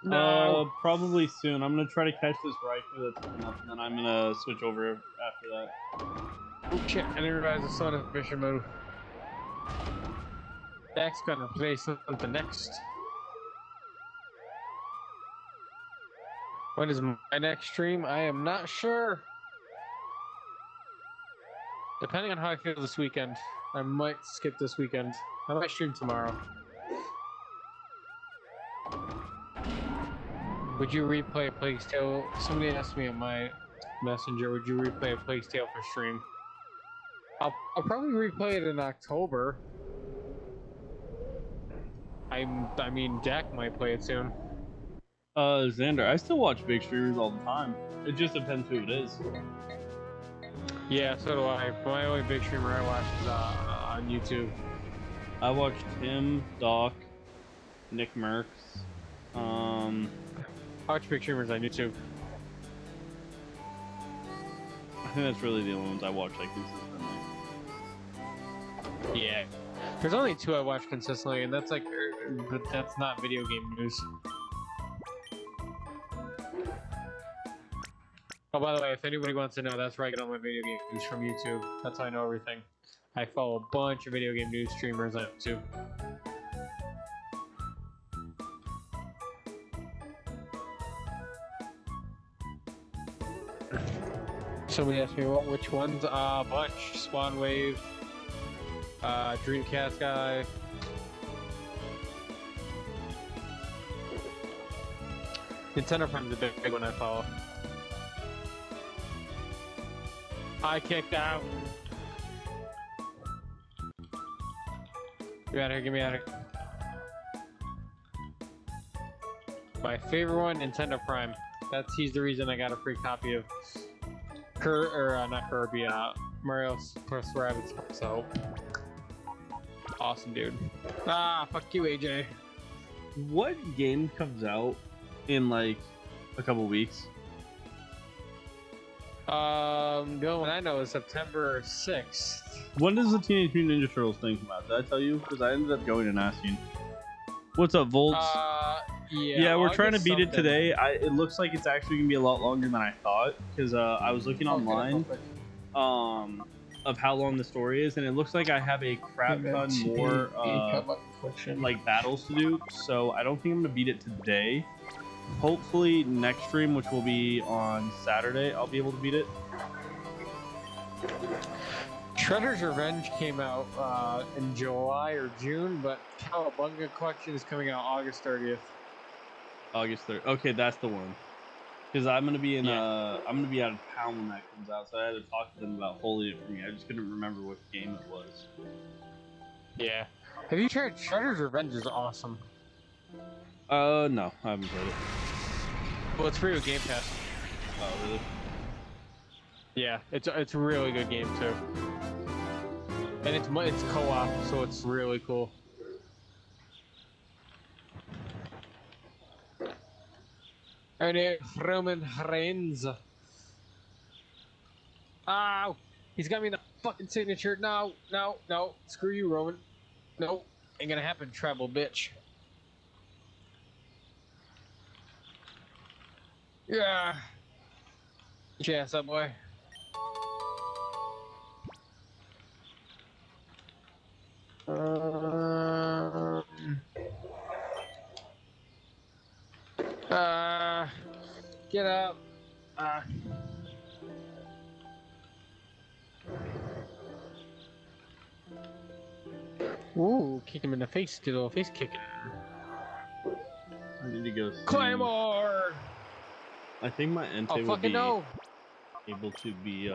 No. Probably soon. I'm gonna try to catch this Raikou that's coming up, and then I'm gonna switch over after that. Oh shit, I didn't realize I saw the mission mode. Dak's gonna play something next. When is my next stream? I am not sure. Depending on how I feel this weekend, I might skip this weekend. I might stream tomorrow. Would you replay Plague's Tale? Somebody asked me on my messenger, would you replay a Plague's Tale for stream? I'll probably replay it in October. I mean, Dak might play it soon. Xander, I still watch big streamers all the time. It just depends who it is. Yeah, so do I. My only big streamer I watch is on YouTube. I watched him, Doc, Nick Merckx. I watch big streamers on YouTube. I think that's really the only ones I watch like consistently. Yeah. There's only two I watch consistently, and that's like, but that's not video game news. Oh, by the way, if anybody wants to know, that's where I get all my video game news from YouTube. That's how I know everything. I follow a bunch of video game news streamers on YouTube. Somebody asked me which ones? A bunch. Spawn Wave, Dreamcast guy. Nintendo Prime is a big one I follow. I kicked out. Get out of here, get me out of here. My favorite one, Nintendo Prime. He's the reason I got a free copy of not Kirby, Mario plus Rabbids. So awesome, dude. Ah, fuck you, AJ. What game comes out in like a couple weeks? The only one I know is September 6th. When does the Teenage Mutant Ninja Turtles thing come out? Did I tell you? Because I ended up going and asking. What's up, Volts? Yeah, we're trying to beat it today. It looks like it's actually gonna be a lot longer than I thought, because I was looking online of how long the story is, and it looks like I have a crap ton more like battles to do. So I don't think I'm gonna beat it today. Hopefully next stream, which will be on Saturday, I'll be able to beat it. Shredder's Revenge came out in July or June, but Cowabunga Collection is coming out August 30th. August 3rd. Okay, that's the one. Because I'm gonna be in I'm gonna be out of town when that comes out, so I had to talk to them about holding it for me. I just couldn't remember what game it was. Yeah. Have you tried Shredder's Revenge? Is awesome. No, I haven't played it. Well, it's free with Game Pass. Oh, really? Yeah, it's a really good game too, and it's co-op, so it's really cool. And Roman Reigns. Ow! He's got me in the fucking signature. No, no, no! Screw you, Roman. No, ain't gonna happen, tribal bitch. Yeah. Get your ass up, boy. Get up. Ooh, kick him in the face. Get a little face kicking. I need to go see. Claymore! I think my Entei Oh, will fucking be no! able to be,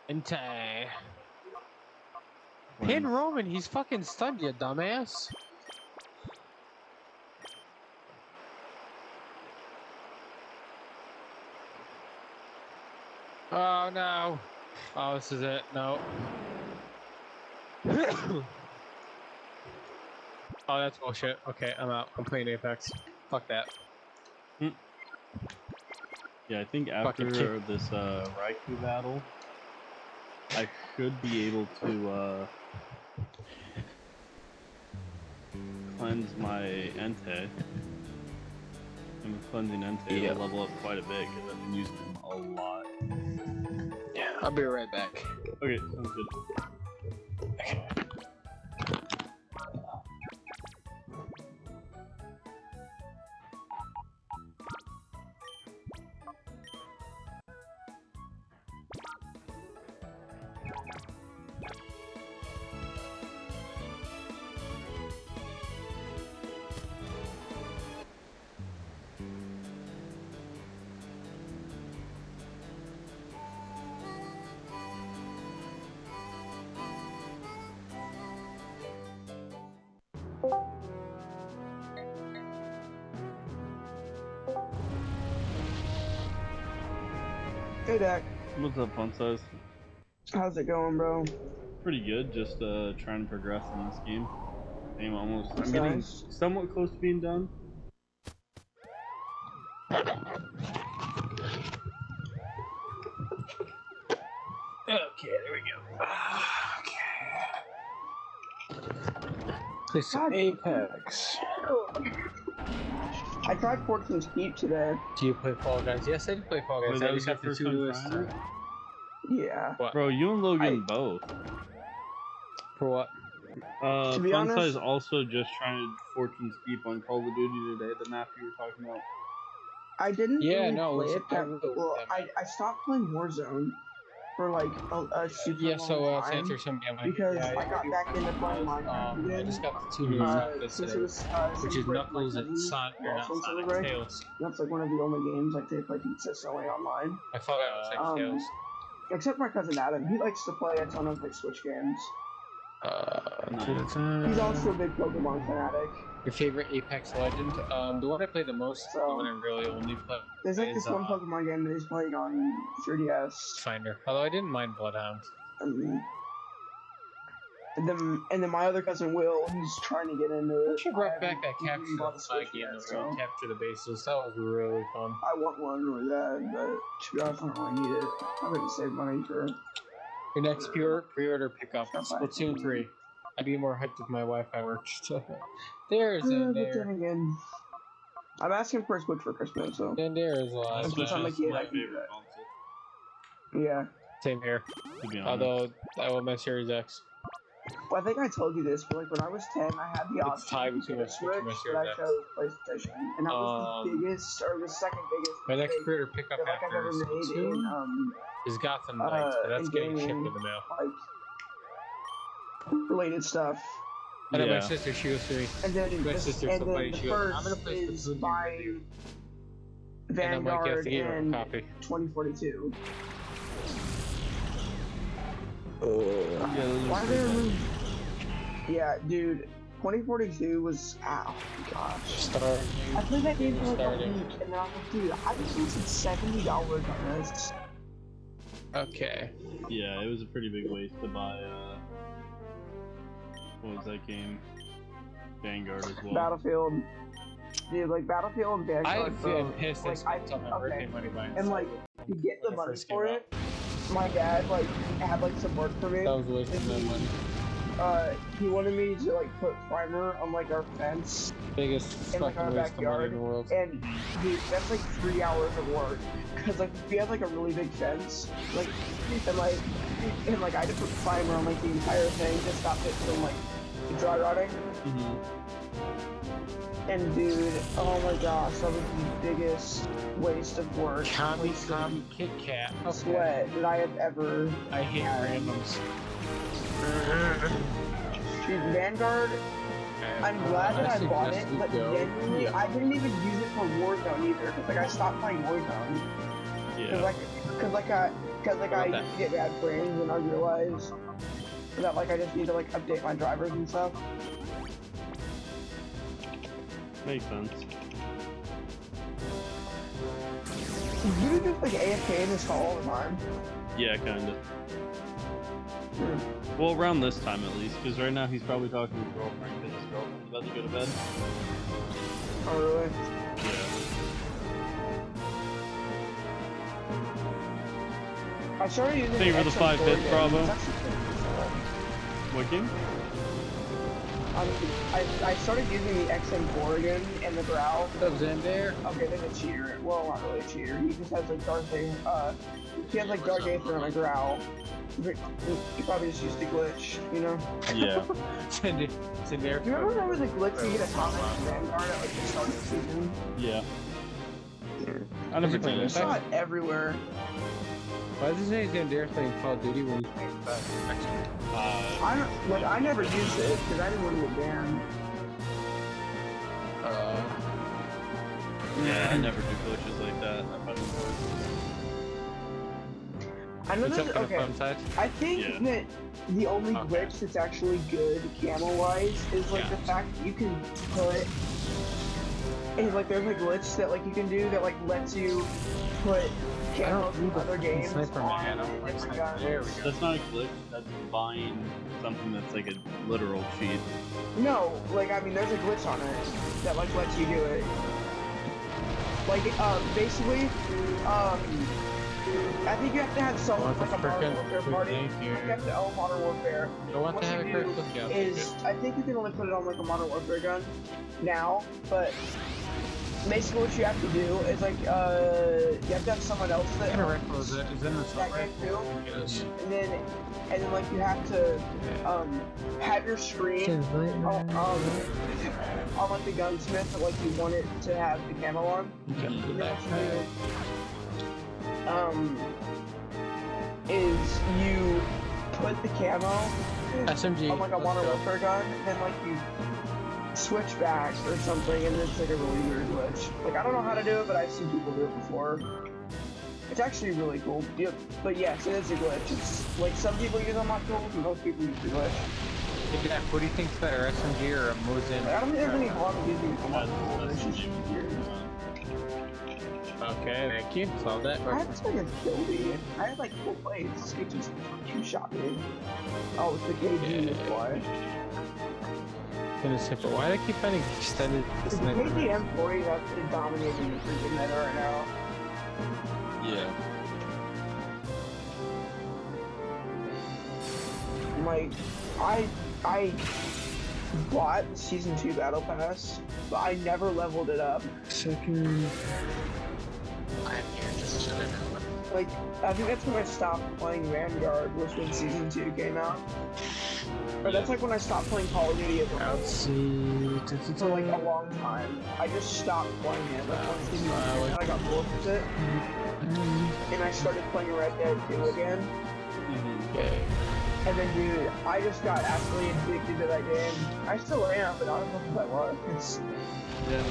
Entei. when- Pin Roman, he's fucking stunned, you dumbass. Oh no! Oh, this is it. No. Oh, that's bullshit. Okay, I'm out. I'm playing Apex. Fuck that. Yeah, I think Fucking after this Raikou battle, I should be able to cleanse my Entei. And with cleansing Entei, it'll level up quite a bit because I've been using him a lot. Yeah, I'll be right back. Okay, sounds good. Hey, Dak. What's up, Fun Size? How's it going, bro? Pretty good, just trying to progress in this game. I'm That's getting nice. somewhat close to being done. Okay, there we go. Okay. Play some Apex. I tried 14's Keep today. Do you play Fall Guys? Yes, I do play Fall Guys. Wait, I that was just your have the first to-do time list. trying it? Yeah. What? Bro, you and Logan both. For what? To be Fun honest- Size also just trying 14's Keep on Call of Duty today, the map you were talking about. I didn't Yeah, really no, play listen, it that I really well. want that I stopped playing Warzone for like a super Yeah, long so to time answer some because I got back into playing Minecraft again. I just got the to-do list after this since today, it was which since is break, Knuckles my and cousin Sonic, or not also on summer Sonic, break. Tails. That's like one of the only games like they play consistently online. I thought that was like Tails. Except my cousin Adam, he likes to play a ton of like Switch games. He's also a big Pokemon fanatic. Your favorite Apex Legend? The one I play the most, the So- one I really only play There's like is this one Pokemon game that he's playing on 3DS. Finder. Although I didn't mind Bloodhound. And then my other cousin Will, he's trying to get into it. We should brought back that He capture bought the the flag Switch game yet, where so you capture the bases. That was really fun. I want one really bad, but to be honest, I don't really need it. I'm gonna save money for. Your next pre-order pickup, Splatoon 3. I'd be more hyped if my Wi-Fi worked. There's in But then there. again, I'm asking for a Switch for Christmas, so And there's a lot. That's Switch what I'm is like, my I can do favorite that. console, Yeah. Same here. to be honest. Although I will miss Series X. Well, I think I told you this, but like when I was 10, I had the It's tied option to between get a my Switch and my Switch, but I Series X. chose PlayStation, and that was the biggest or the second biggest My next mistake pre-order pickup that like I've after ever made in Splatoon is Gotham Knights, but that's in getting shipped gaming, in the mail. like related stuff. I know my Yeah. sister, she goes to me. And then My the, sister and still then plays. the She goes, I'm first gonna play is Splatoon with by you. And I'm like, you have Vanguard to give her a and copy. 2042. Yeah, those are Why pretty they bad. remove? Yeah, dude, 2042 was gosh. Starting. I played that game for like a Starting. week, and then I was like, dude, I just wasted $70 on this. Okay. Yeah, it was a pretty big waste to buy, what was that game? Vanguard as well. Battlefield, dude, like Battlefield and Vanguard. I've been pissed I like, spent all my birthday money buying and stuff like to get the when it money first came for out. it, my dad like had like some work for me. That was a waste of my money. He wanted me to like put primer on like our fence, Biggest in, like, fucking our waste of money backyard, in the world. and dude, that's like 3 hours of work. Cause like we had like a really big fence, like and like I had to put primer on like the entire thing to stop it from like dry rotting. And dude, oh my gosh, that was the biggest waste of work, Combi waste of Kit Kat. Okay. sweat that I have ever. I hate randoms. Dude, Vanguard, I'm glad that I bought it, but genuinely, I didn't even use it for Warzone either, cause like I stopped playing Warzone. Yeah. Cause I used to get bad frames and I realized that like I just need to like update my drivers and stuff. Makes sense. You do just like AFK in this call all the time. Yeah, kinda. Well, around this time at least, because right now he's probably talking to his girlfriend because his girlfriend's about to go to bed. Oh really? Yeah. I started using Thank you for the XM 5 bits, again. Bravo. It's actually pretty cool. What game? I started using the XM4 again and the Growl. What's up, Xander? Okay, there's a cheater. Well, not really a cheater. He just has like Dark Aether. He has like Dark Aether on a Growl. He probably just used a glitch, you know? Yeah. Xander. Do you remember the glitch you get a comment from Vanguard at like the start of the season? Yeah. I never played You that. saw it everywhere. Why does it say Xander playing Call of Duty when he's playing that? I never used it because I didn't want to get banned. Yeah, I never do glitches like that. I know this. Okay. I think Yeah. that the only glitch that's actually good camo-wise is like the fact that you can put. And like there's a glitch that like you can do that like lets you put camo from other games on different guns. There we go. That's not a glitch, that's buying something that's like a literal cheat. No, like I mean there's a glitch on it that like lets you do it. Like basically, I think you have to have someone like a Modern Warfare party. You have to own Modern Warfare. What you do is, I think you can only put it on like a Modern Warfare gun now, but basically what you have to do is like you have to have someone else that that game too, and then like you have to have your screen on like the gunsmith that like you want it to have the camo on. And then what you do is you put the camo SMG on like a Modern Warfare gun, and then like you switch back or something, and it's like a really weird glitch. Like I don't know how to do it, but I've seen people do it before. It's actually really cool. Yep. But yes, it is a glitch. It's like some people use unlock tools, and most people use the glitch. Hey Jack, what do you think's better, SMG or a Mosin? Like, I don't think there's any harm in using unlock tools. It's just weird. Okay, thank you. Solve that I question. had this like a kill me. I had like 4 plays. This guy just two-shot me. Oh, it's the KG why. Gonna simple. Why do I keep finding extended The KG M40 is absolutely dominating the freaking meta right now. Yeah. Like, I bought the Season 2 Battle Pass, but I never leveled it up. Second. Like, I think that's when I stopped playing Vanguard, was when Season 2 came out. Or that's like when I stopped playing Call of Duty as a whole. Let's see. For like a long time. I just stopped playing it, like once the new and I got bored with it. And I started playing Red Dead 2 again. Okay. And then, dude, I just got absolutely addicted to that game. I still am, but I don't know if I was. Yeah, like,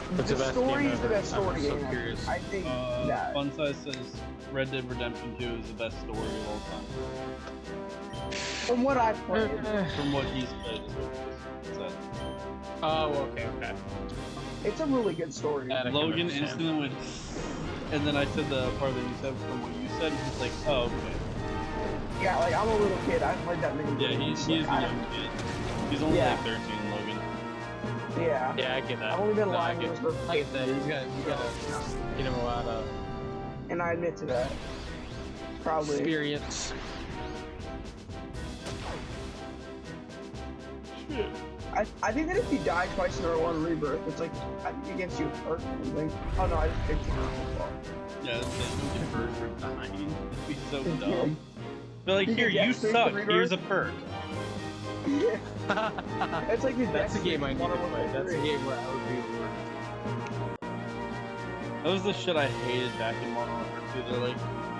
What's The the best story game is the ever? best story I'm so game. curious. I think that. Funsize says Red Dead Redemption 2 is the best story of all time. From what I've played. From what he's played is what he said. Oh, okay. It's a really good story. Logan instantly went, and then I said the part that you said from what you said, he's like, oh, okay. Yeah, like, I'm a little kid. I haven't played that many Yeah, games. he's a Like, young kid. He's only Yeah. like 13, Logan. Yeah. Yeah, I get that. I've only been No, I lying get to I get that. You gotta get him a lot of And I admit to that. Probably. experience. I think that if you die twice in a row on Rebirth, it's like, I think it gives you a perk or something. Oh no, I just picked it up. Yeah, don't get hurt for dying. That'd be so dumb. But like, You here, can you get straight to suck. Rebirth? Here's a perk. It's like the That's a game I need to Modern play. Warfare That's a 3. game where I would be worth. That was the shit I hated back in Modern Warfare 2. They're like,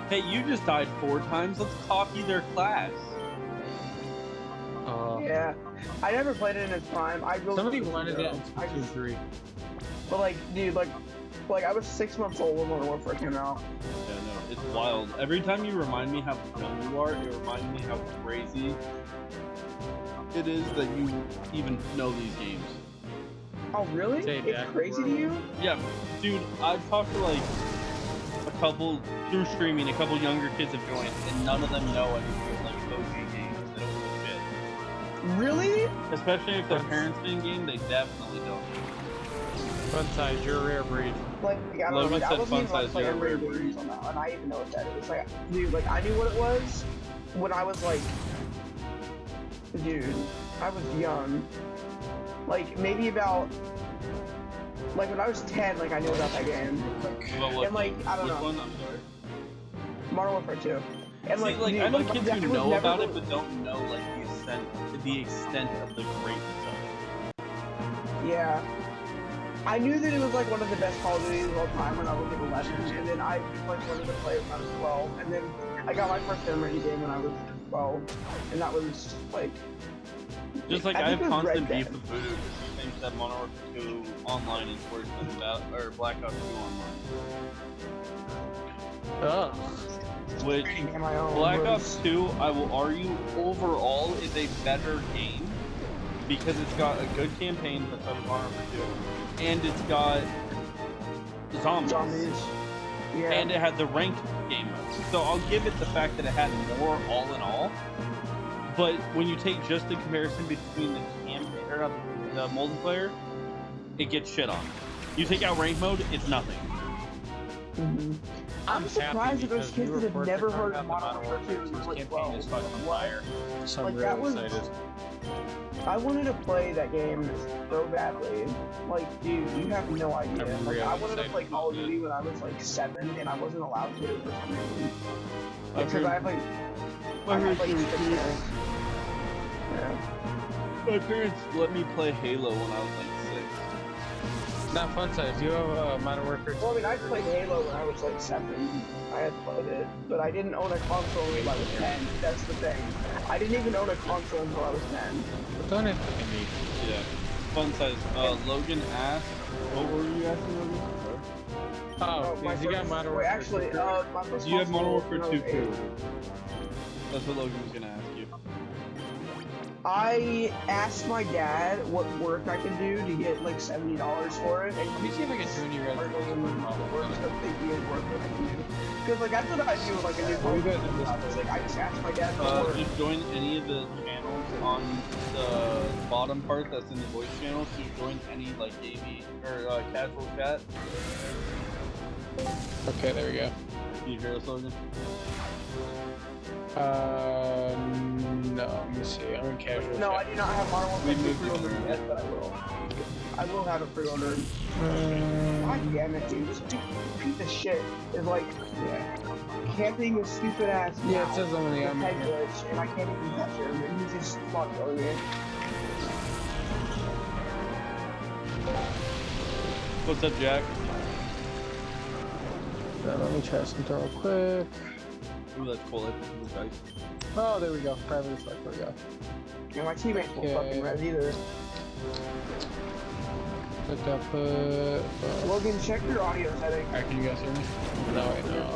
hey, you just died 4 times. Let's copy their class. Yeah. I never played it in its prime. I really Somebody wanted that in I 2 just, 3. but like, dude, like I was 6 months old when Modern Warfare came out. Yeah, no, it's wild. Every time you remind me how young you are, it reminds me how crazy it is that you even know these games. Oh, really? Say It's that. crazy to you? Yeah, dude, I've talked to like a couple through streaming. A couple younger kids have joined, and none of them know anything of, like OG games. They don't know shit. Really? Especially if their parents been game, they definitely don't. Fun size, you're a rare breed. Like, I don't know, Logan like, I said wasn't fun even allowed to size, play you're a Ember rare Breeze on that, and I even know what that is. Like, dude, like, I knew what it was when I was, like, dude, I was young. Like, maybe about, like, when I was 10, like, I knew about that game. Well, And, like, I don't which know. one? I'm sorry. Modern Warfare 2. And, See, like dude, I know like, my kids dad who was know never about it, really- but don't know like the extent of the greatness of it. Yeah. I knew that it was like one of the best Call of Duty of all time when I was like 11, and then I like wanted to play it when I was 12, and then I got my first memory game when I was 12, and that was like. Just like I think have it was Red constant beef Dead. with Voodoo because he thinks that Modern Warfare 2 online is worse than or Black Ops 2 online. Ugh. Which Am I on Black was- Ops 2, I will argue, overall is a better game because it's got a good campaign that's on Modern Warfare 2, and it's got zombies. Zombies. Yeah. And it had the ranked game mode. So I'll give it the fact that it had more all in all. But when you take just the comparison between the campaign or the multiplayer, it gets shit on. You take out ranked mode, it's nothing. Mhm. I'm happy surprised that there's because kids you that have report never the heard crap of Modern about Warfare 2 Warfare 2's like, campaign is fucking fire. So I'm Like, that really was- excited. I wanted to play that game so badly. Like, dude, you have no idea. I'm Like, really I wanted to excited play Call of about it. Duty when I was like 7, and I wasn't allowed to for some reason. I've Because heard- I have like, I I've have heard like there 6 was- parents. Yeah. My parents let me play Halo when I was like 6. Not fun size. You have Modern Warfare 2. Well, I mean, I played Halo when I was like 7. I had played it, but I didn't own a console until I was 10. That's the thing. I didn't even own a console until I was 10. Don't have to be. Yeah. Fun size. Logan asked, what were you asking, Logan? Oh, my because you got first- Modern wait, Warfare actually, 2. my first Do you have console Modern was Warfare when I 2 was too? 8. That's what Logan was gonna ask you. I asked my dad what work I could do to get like $70 for it. Let me see if I can do any red. Because like that's what I do with like a new What you phone. guys in this It's like I just asked my dad for work. Just join any of the channels on the bottom part that's in the voice channel. So you join any like gaming or casual chat. Okay, there we go. Can you hear us, Logan? No, let me see. I'm in casual No, I chat. do not have Modern Warfare 2 moved it pre-ordered over. yet, but I will. I will have it pre-ordered. God damn it, dude. This piece of shit is like camping his stupid ass. Yeah, it now. says on the Head armor. glitch, and I can't even touch him, and he's just fucking me. What's up, Jack? Let me try something real quick. Ooh, that's cool. That's nice. Oh, there we go. Private select. There we go. Yeah, my teammates won't Okay. fucking res either. Look up. Logan, check your audio settings. Alright, can you guys hear me? No, wait, on your no.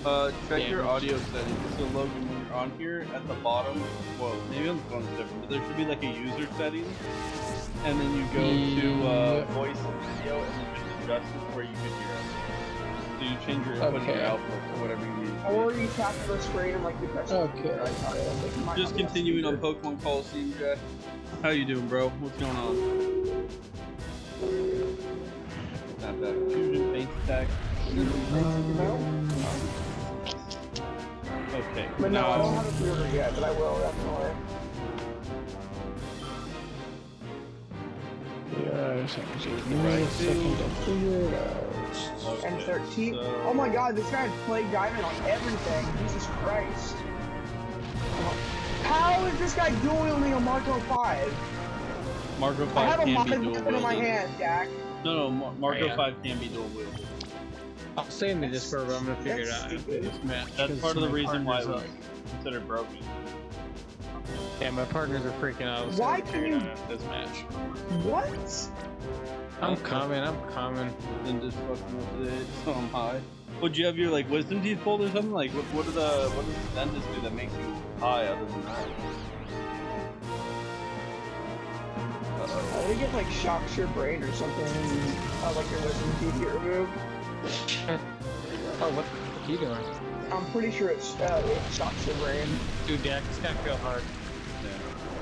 phone. Check Damn your it. audio settings. So Logan, when you're on here at the bottom, well, maybe on the phone it's different, but there should be like a user setting, and then you go to Yep. voice and video, and then just adjust it where you can hear us. So you change your input and Okay. your output to whatever you need. Or you tap the screen and like you press Okay. the right audio. Like, you might Just not be continuing on speaker. Pokemon Colosseum, Jack. How you doing, bro? What's going on? Snapback, fusion, faint attack. Okay. But no, I now don't have a pre-order yet, but I will definitely. Yeah, second. Give me Right, a second to figure it out. Okay, And 13. so- Oh my god, this guy played Diamond on everything. Jesus Christ. How is this guy dual wielding a Marco 5? Marco I 5 have a can be mod dual weapon in my wielded. hand, Jack. No, Marco Yeah. 5 can be dual wielded. I'll stay in the Discord, but I'm gonna figure it That's out after stupid. this match. That's 'cause part of the my reason why it partners was considered broken. Yeah, my partners are freaking out. so Why I'm can figuring you- it out after this match? What? I'm coming. Then just fucking with it, so I'm high. Would you have your like wisdom teeth pulled or something? Like what does the dentist do that makes you high other than that? I think it like shocks your brain or something, like your wisdom teeth get removed. Oh, what are you doing? I'm pretty sure it shocks your brain. Dude, yeah, it's gonna feel hard.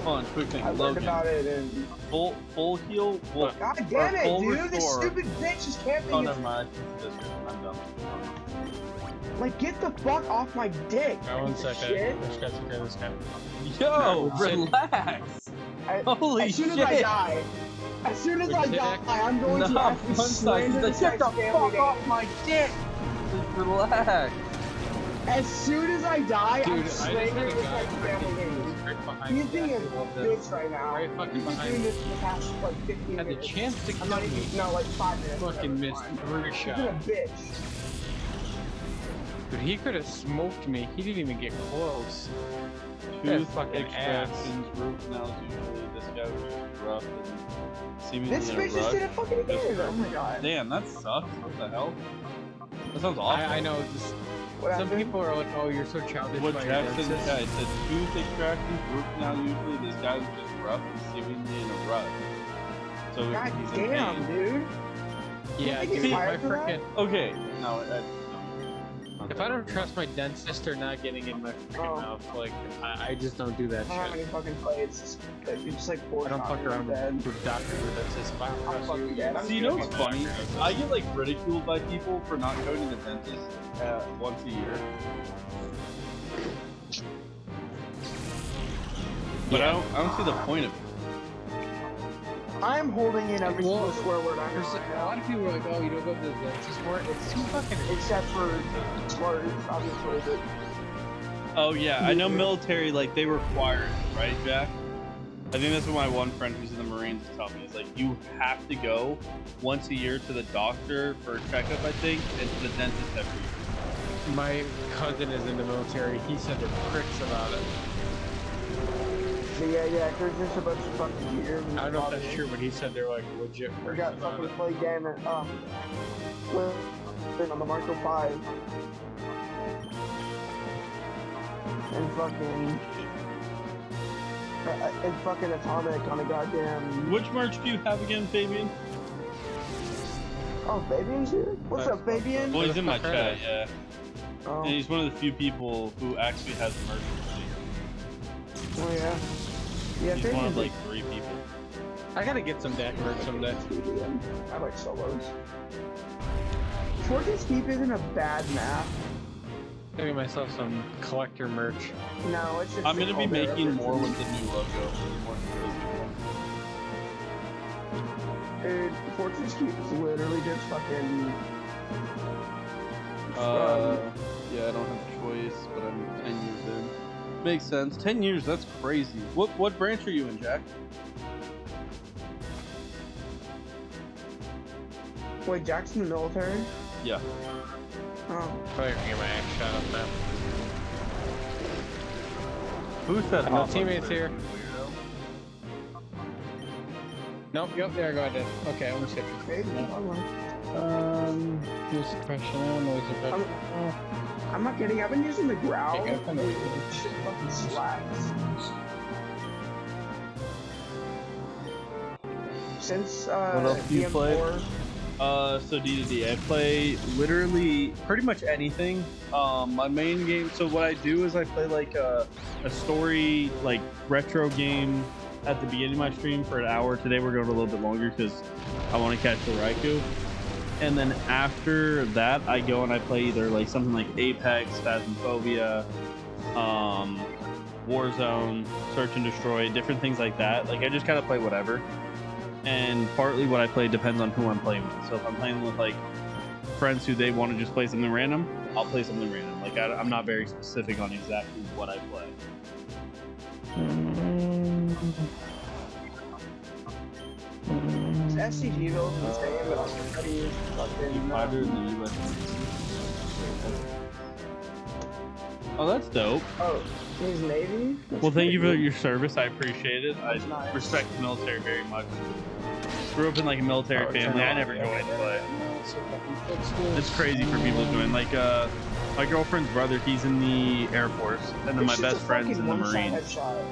Hold on, quick thing. I learned Logan, about it and... full heal. Well, God damn it, full dude! This restore. stupid bitch is camping. Oh, never mind. I'm done. Like, get the fuck off my dick! One piece of second. shit. This guy's okay, this guy. Yo, Shit. relax. Holy as soon shit. as I die, as soon as I die, I'm going to Nah, have to one slander second. this Get the guy's family fuck name. off my dick. Just relax. As soon as I die, Dude, I'm I just had slandering a this guy guy's family name. right behind He's me. being a Love this. bitch right now. Right fucking He's been behind doing me. this for the past like 15 Had the minutes. chance to I'm kill not me. even, no, like 5 minutes. Fucking missed every He's shot. been a bitch. Dude, he could have smoked me. He didn't even get close. Two That fucking extractions, root canals usually. This guy was just rough and seemingly This in a bitch just rush. did it fucking again. Oh my god. Damn, that sucks. What the hell? That sounds awful. I know. Just, What some happened? people are like, "Oh, you're so childish." What by your Jackson dentist." said, it said tooth extractions, root canal usually. This guy was just rough and seemingly in a rush. So God he's in damn, pain. dude. Yeah, think he's dude. My fired for that? freaking. Okay, no, If I don't trust my dentist or not getting in my freaking Oh. mouth, like I just don't do that I don't have any shit. fucking plates. You just like pour I don't fuck around with doctors or dentists. If I don't I'm trust fucking you, dead. I'm See, you know fucking what's funny? I get like ridiculed by people for not going to the dentist once a year. But Yeah. I don't see the point of it. I'm holding in every Well, single swear word I know There's right a lot now. of people are like, "Oh, you don't go to the dentist more." It's too fucking. Except for slurs, obviously. Oh yeah, I know military, like they require it, right, Jack? I think that's what my one friend who's in the Marines is telling me. Is like you have to go once a year to the doctor for a checkup, I think, and to the dentist every year. My cousin is in the military. He said they're pricks about it. But yeah, there's just a bunch of fucking gears. I don't know if that's true, but he said they're like legit We pricks got about fucking it. play game at, on the Marco 5. And fucking Atomic on a goddamn... Which merch do you have again, Fabian? Oh, Fabian's here? What's up, Fabian? Well, he's in my chat, yeah. Oh, And he's one of the few people who actually has merch. oh yeah. Yeah, He's one of Fabian's like 3 people. I gotta get some deck merch someday. I like solos. Fortune's Keep isn't a bad map. Gotta get myself some collector merch. No, it's just... I'm gonna be all their making efforts. more with the new logo. Dude, Fortune's Keep is literally just fucking... Yeah, I don't have a choice, but I'm 10 years in. Makes sense. 10 years, that's crazy. What branch are you in, Jack? Wait, Jack's in the military? Yeah. Oh. Probably gonna get my ass shot up now. Who said No hot teammates buns, here. weirdo? Nope, yep, there I go, I did. Okay, I'm gonna skip Maybe, it. I don't know. Noise suppression, noise suppression. I'm not kidding, I've been using the growl. Okay, go. Shit fucking slaps. Since What else do you play? DM4, So D2D, I play literally pretty much anything. My main game, so what I do is I play like a story, like retro game at the beginning of my stream for an hour. Today we're going a little bit longer because I want to catch the Raikou. And then after that, I go and I play either like something like Apex, Phasmophobia, Warzone, Search and Destroy, different things like that. Like I just kind of play whatever. And partly what I play depends on who I'm playing with. So if I'm playing with like friends who they want to just play something random, I'll play something random. Like I'm not very specific on exactly what I play. SCG build is insane, but I'm just gonna use fucking... Fighter in the U.S. Oh, that's dope. Oh, he's Navy? That's Well, thank you for pretty your service. I appreciate it. I That's nice. respect the military very much. Grew up in like a military family. I never joined, but it's crazy for people to join. Like, my girlfriend's brother, he's in the Air Force, and then It's my just best a friend's fucking in the one-shot Marines. headshot.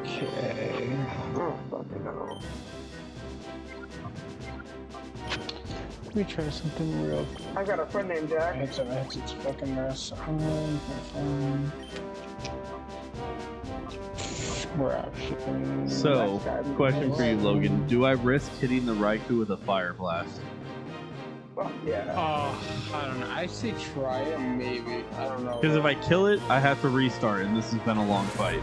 Okay. Oh, fucking no. Let me try something real. I've got a friend named Jack. It's fucking mess. We're actually. So, question for you, Logan. Do I risk hitting the Raikou with a fire blast? Well, yeah. I don't know. I say try it, maybe. I don't know. Because if I kill it, I have to restart, and this has been a long fight.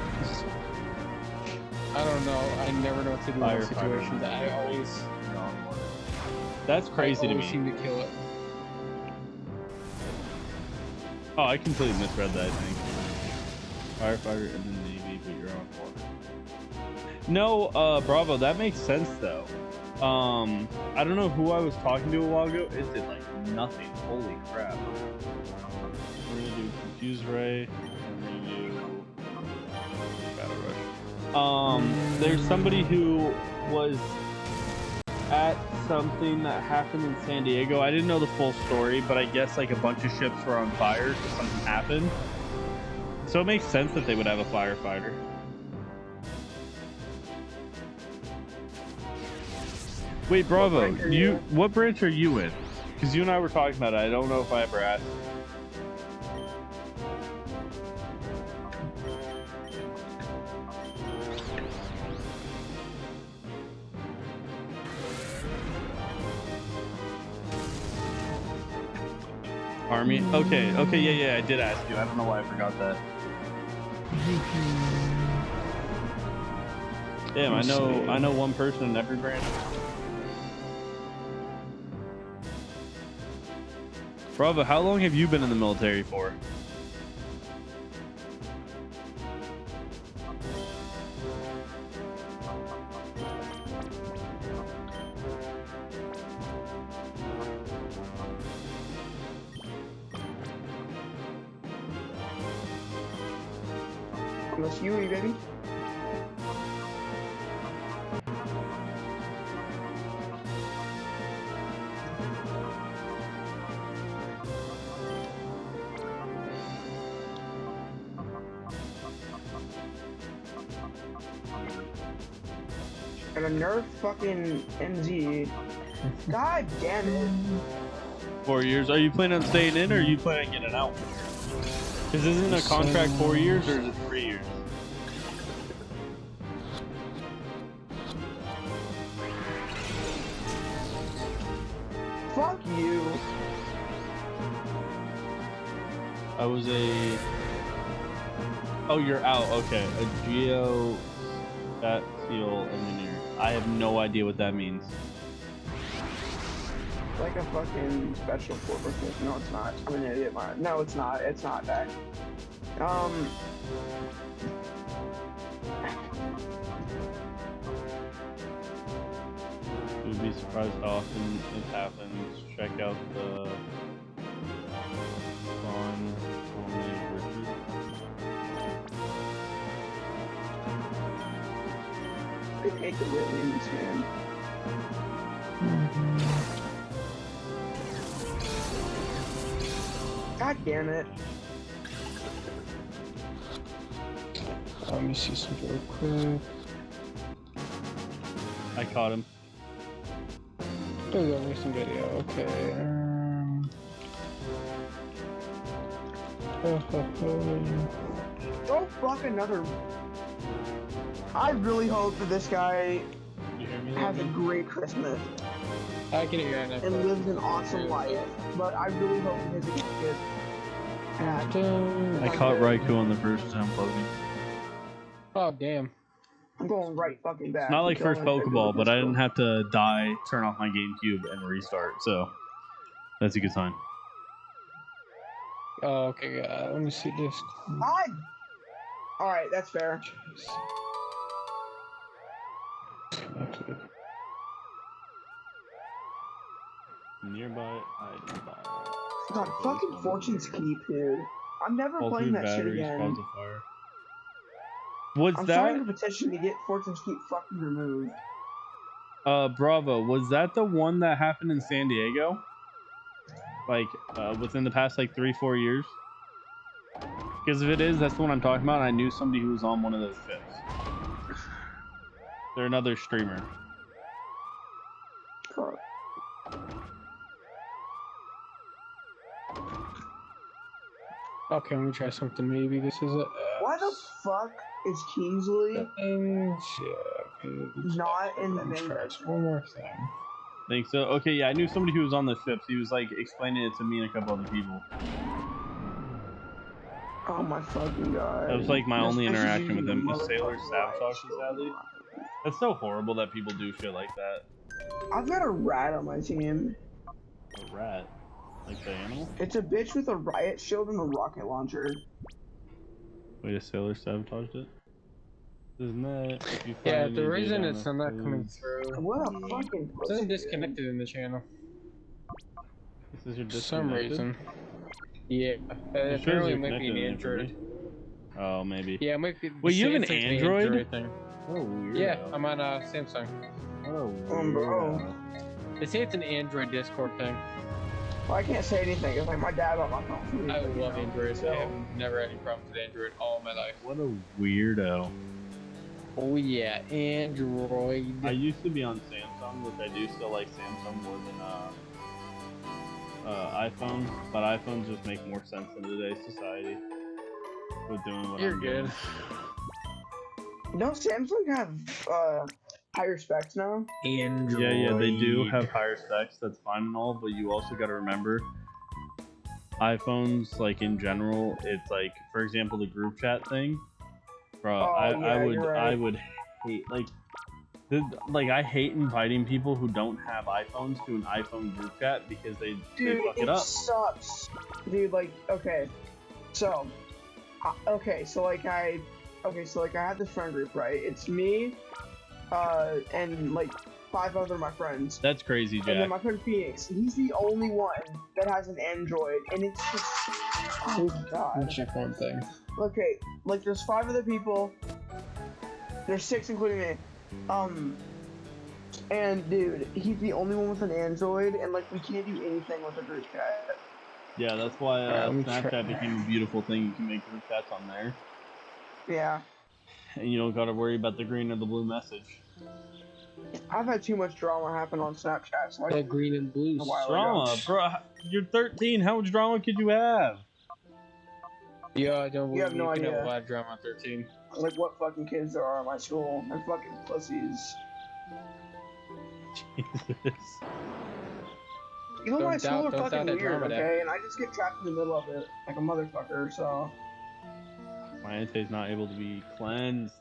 I don't know. I never know what to do in those Firefighter. situations. I always. That's crazy I to always me. seem to kill it. Oh, I completely misread that, I think. Firefighter in the Navy, but you're on water. No, Bravo, that makes sense, though. I don't know who I was talking to a while ago. It did, like, nothing. Holy crap. We're gonna do Confuse Ray, and we're gonna do Battle Rush. There's somebody who was at something that happened in San Diego. I didn't know the full story, but I guess like a bunch of ships were on fire because something happened. So it makes sense that they would have a firefighter. Wait, Bravo, what branch are you in? Because you and I were talking about it. I don't know if I ever asked. Army? Okay, yeah, I did ask you. I don't know why I forgot that. Damn, I know one person in every branch. Bravo, how long have you been in the military for? Unless you, baby. And a nerf fucking MZ. God damn it. 4 years. Are you planning on staying in or are you planning on getting out? Because isn't a contract 4 years or is it 3 years? Fuck you. I was a... Oh, you're out. Okay. A geo... That seal engineer. I have no idea what that means. Like a fucking special force. No, it's not. I'm an idiot. No, it's not. It's not that. You'd be surprised how often it happens. Check out the Spawn only recruit. I hate the Williams, man. God damn it. Let me see something real quick. I caught him. There we go, there's some video. Okay. Don't fuck another. I really hope that this guy You hear me? has a great Christmas I can hear it. and lives an awesome life, but I really hope he doesn't get good. I caught Raikou on the first time Logan. Oh, damn. I'm going right fucking back. It's not like first Killing Pokeball, but I didn't Discord. have to die, turn off my GameCube, and restart, so that's a good sign. Oh, okay, let me see this. Alright, that's fair. Nearby item fire. God, fucking Fortune's Keep, dude. I'm never All playing three that shit batteries again. cause of fire. Was I'm that starting a petition to get Fortune's Keep fucking removed. Bravo? Was that the one that happened in San Diego? Like within the past like 3-4 years? Because if it is, that's the one I'm talking about. And I knew somebody who was on one of those ships. They're another streamer. Fuck. Okay, let me try something. Maybe this is it. Why the fuck is Kingsley not in the Let me main try version? one more thing. Think so? Okay, yeah, I knew somebody who was on the ships. He was like explaining it to me and a couple other people. Oh my fucking god. That was like my This only bitch is interaction with using him. the A sailor motherfucking sabotage riot him, shield. sadly. That's so horrible that people do shit like that. I've got a rat on my team. A rat, like the animal. It's a bitch with a riot shield and a rocket launcher. Wait, a sailor sabotaged it. Isn't that? If you Yeah, find the any reason data on it's a not coming food- through. What a fucking It pussy, doesn't dude. disconnect it in the channel. This is your For some disconnected? reason. Yeah. It shows Apparently you're it might be an connected Android. and Oh, maybe. Yeah, it might be. Wait, you have an Samsung's Android? thing. What a weirdo. Yeah, I'm on Samsung. What a bro. weirdo. They say it's an Android Discord thing. Well, I can't say anything. It's like my dad on my phone. I love Android. So, I have never had any problems with Android all my life. What a weirdo. Oh yeah, Android. I used to be on Samsung, which I do still like Samsung more than iPhone, but iPhones just make more sense in today's society with doing what You're I'm good. doing. don't Samsung have higher specs now? Android. Yeah, they do have higher specs. That's fine and all, but you also got to remember, iPhones, like in general, it's like, for example, the group chat thing. Bro, Oh, yeah, you're right. I would hate I hate inviting people who don't have iPhones to an iPhone group chat because they fuck it up. Sucks, dude. Like, okay, so I have this friend group, right? It's me, and like 5 other of my friends. That's crazy, And then Jack. my friend Phoenix, he's the only one that has an Android, and it's just, oh Let me god. check one thing. Okay, like there's 5 other people. There's 6 including me. And dude, he's the only one with an Android, and like we can't do anything with the group chat. Yeah, that's why Let me try- Snapchat became a beautiful thing. You can make group chats on there, Yeah, and you don't got to worry about the green or the blue message. I've had too much drama happen on Snapchat, so The I green and blue. A while Drama, bro. You're 13. How much drama could you have? Yeah, I don't You have believe no you can have a idea. lot of drama at 13. like what fucking kids there are at my school. They're fucking pussies. Jesus. Even Don't my school doubt- are don't doubt fucking that weird, drama, okay? And I just get trapped in the middle of it like a motherfucker. So My ante's not able to be cleansed.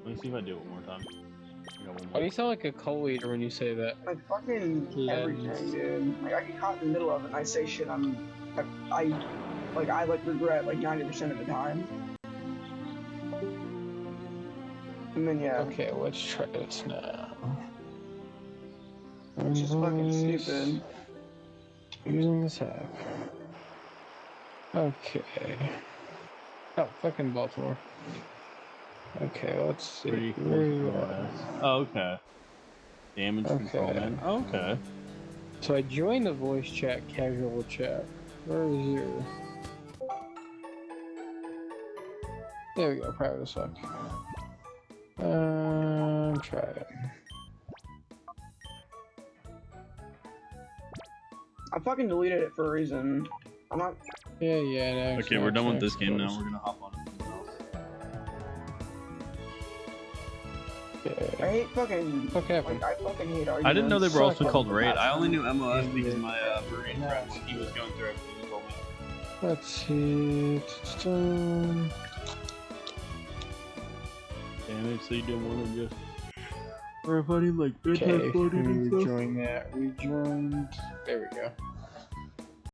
Let me see if I do it one more time. I got one Oh, more. you sound like a cult leader when you say that. like fucking Cleansed. everything, dude. Like I get caught in the middle of it, and I say shit I regret like 90% of the time. And then yeah, Okay, let's try this now. it's just fucking Voice. stupid. Using this app. Okay. Oh, fucking Baltimore. Okay, let's see. Pretty Where you close to at? the Oh, okay. Damage control, Okay. man. Okay. So I joined the voice chat, casual chat. Where is your? There we go. Private as fuck. Try it. I fucking deleted it for a reason. I'm not. Yeah, no. Okay, we're done with this game now. We're gonna hop on to something else. I hate fucking. What happened? Like, I fucking hate arguments. I didn't know they were also Suck. called Raid. I only knew MOS because my Marine friend, when he was going through everything, he told me. Let's see. Damn it, so you didn't want to just... Everybody like Okay, let me rejoin that. Rejoined. There we go.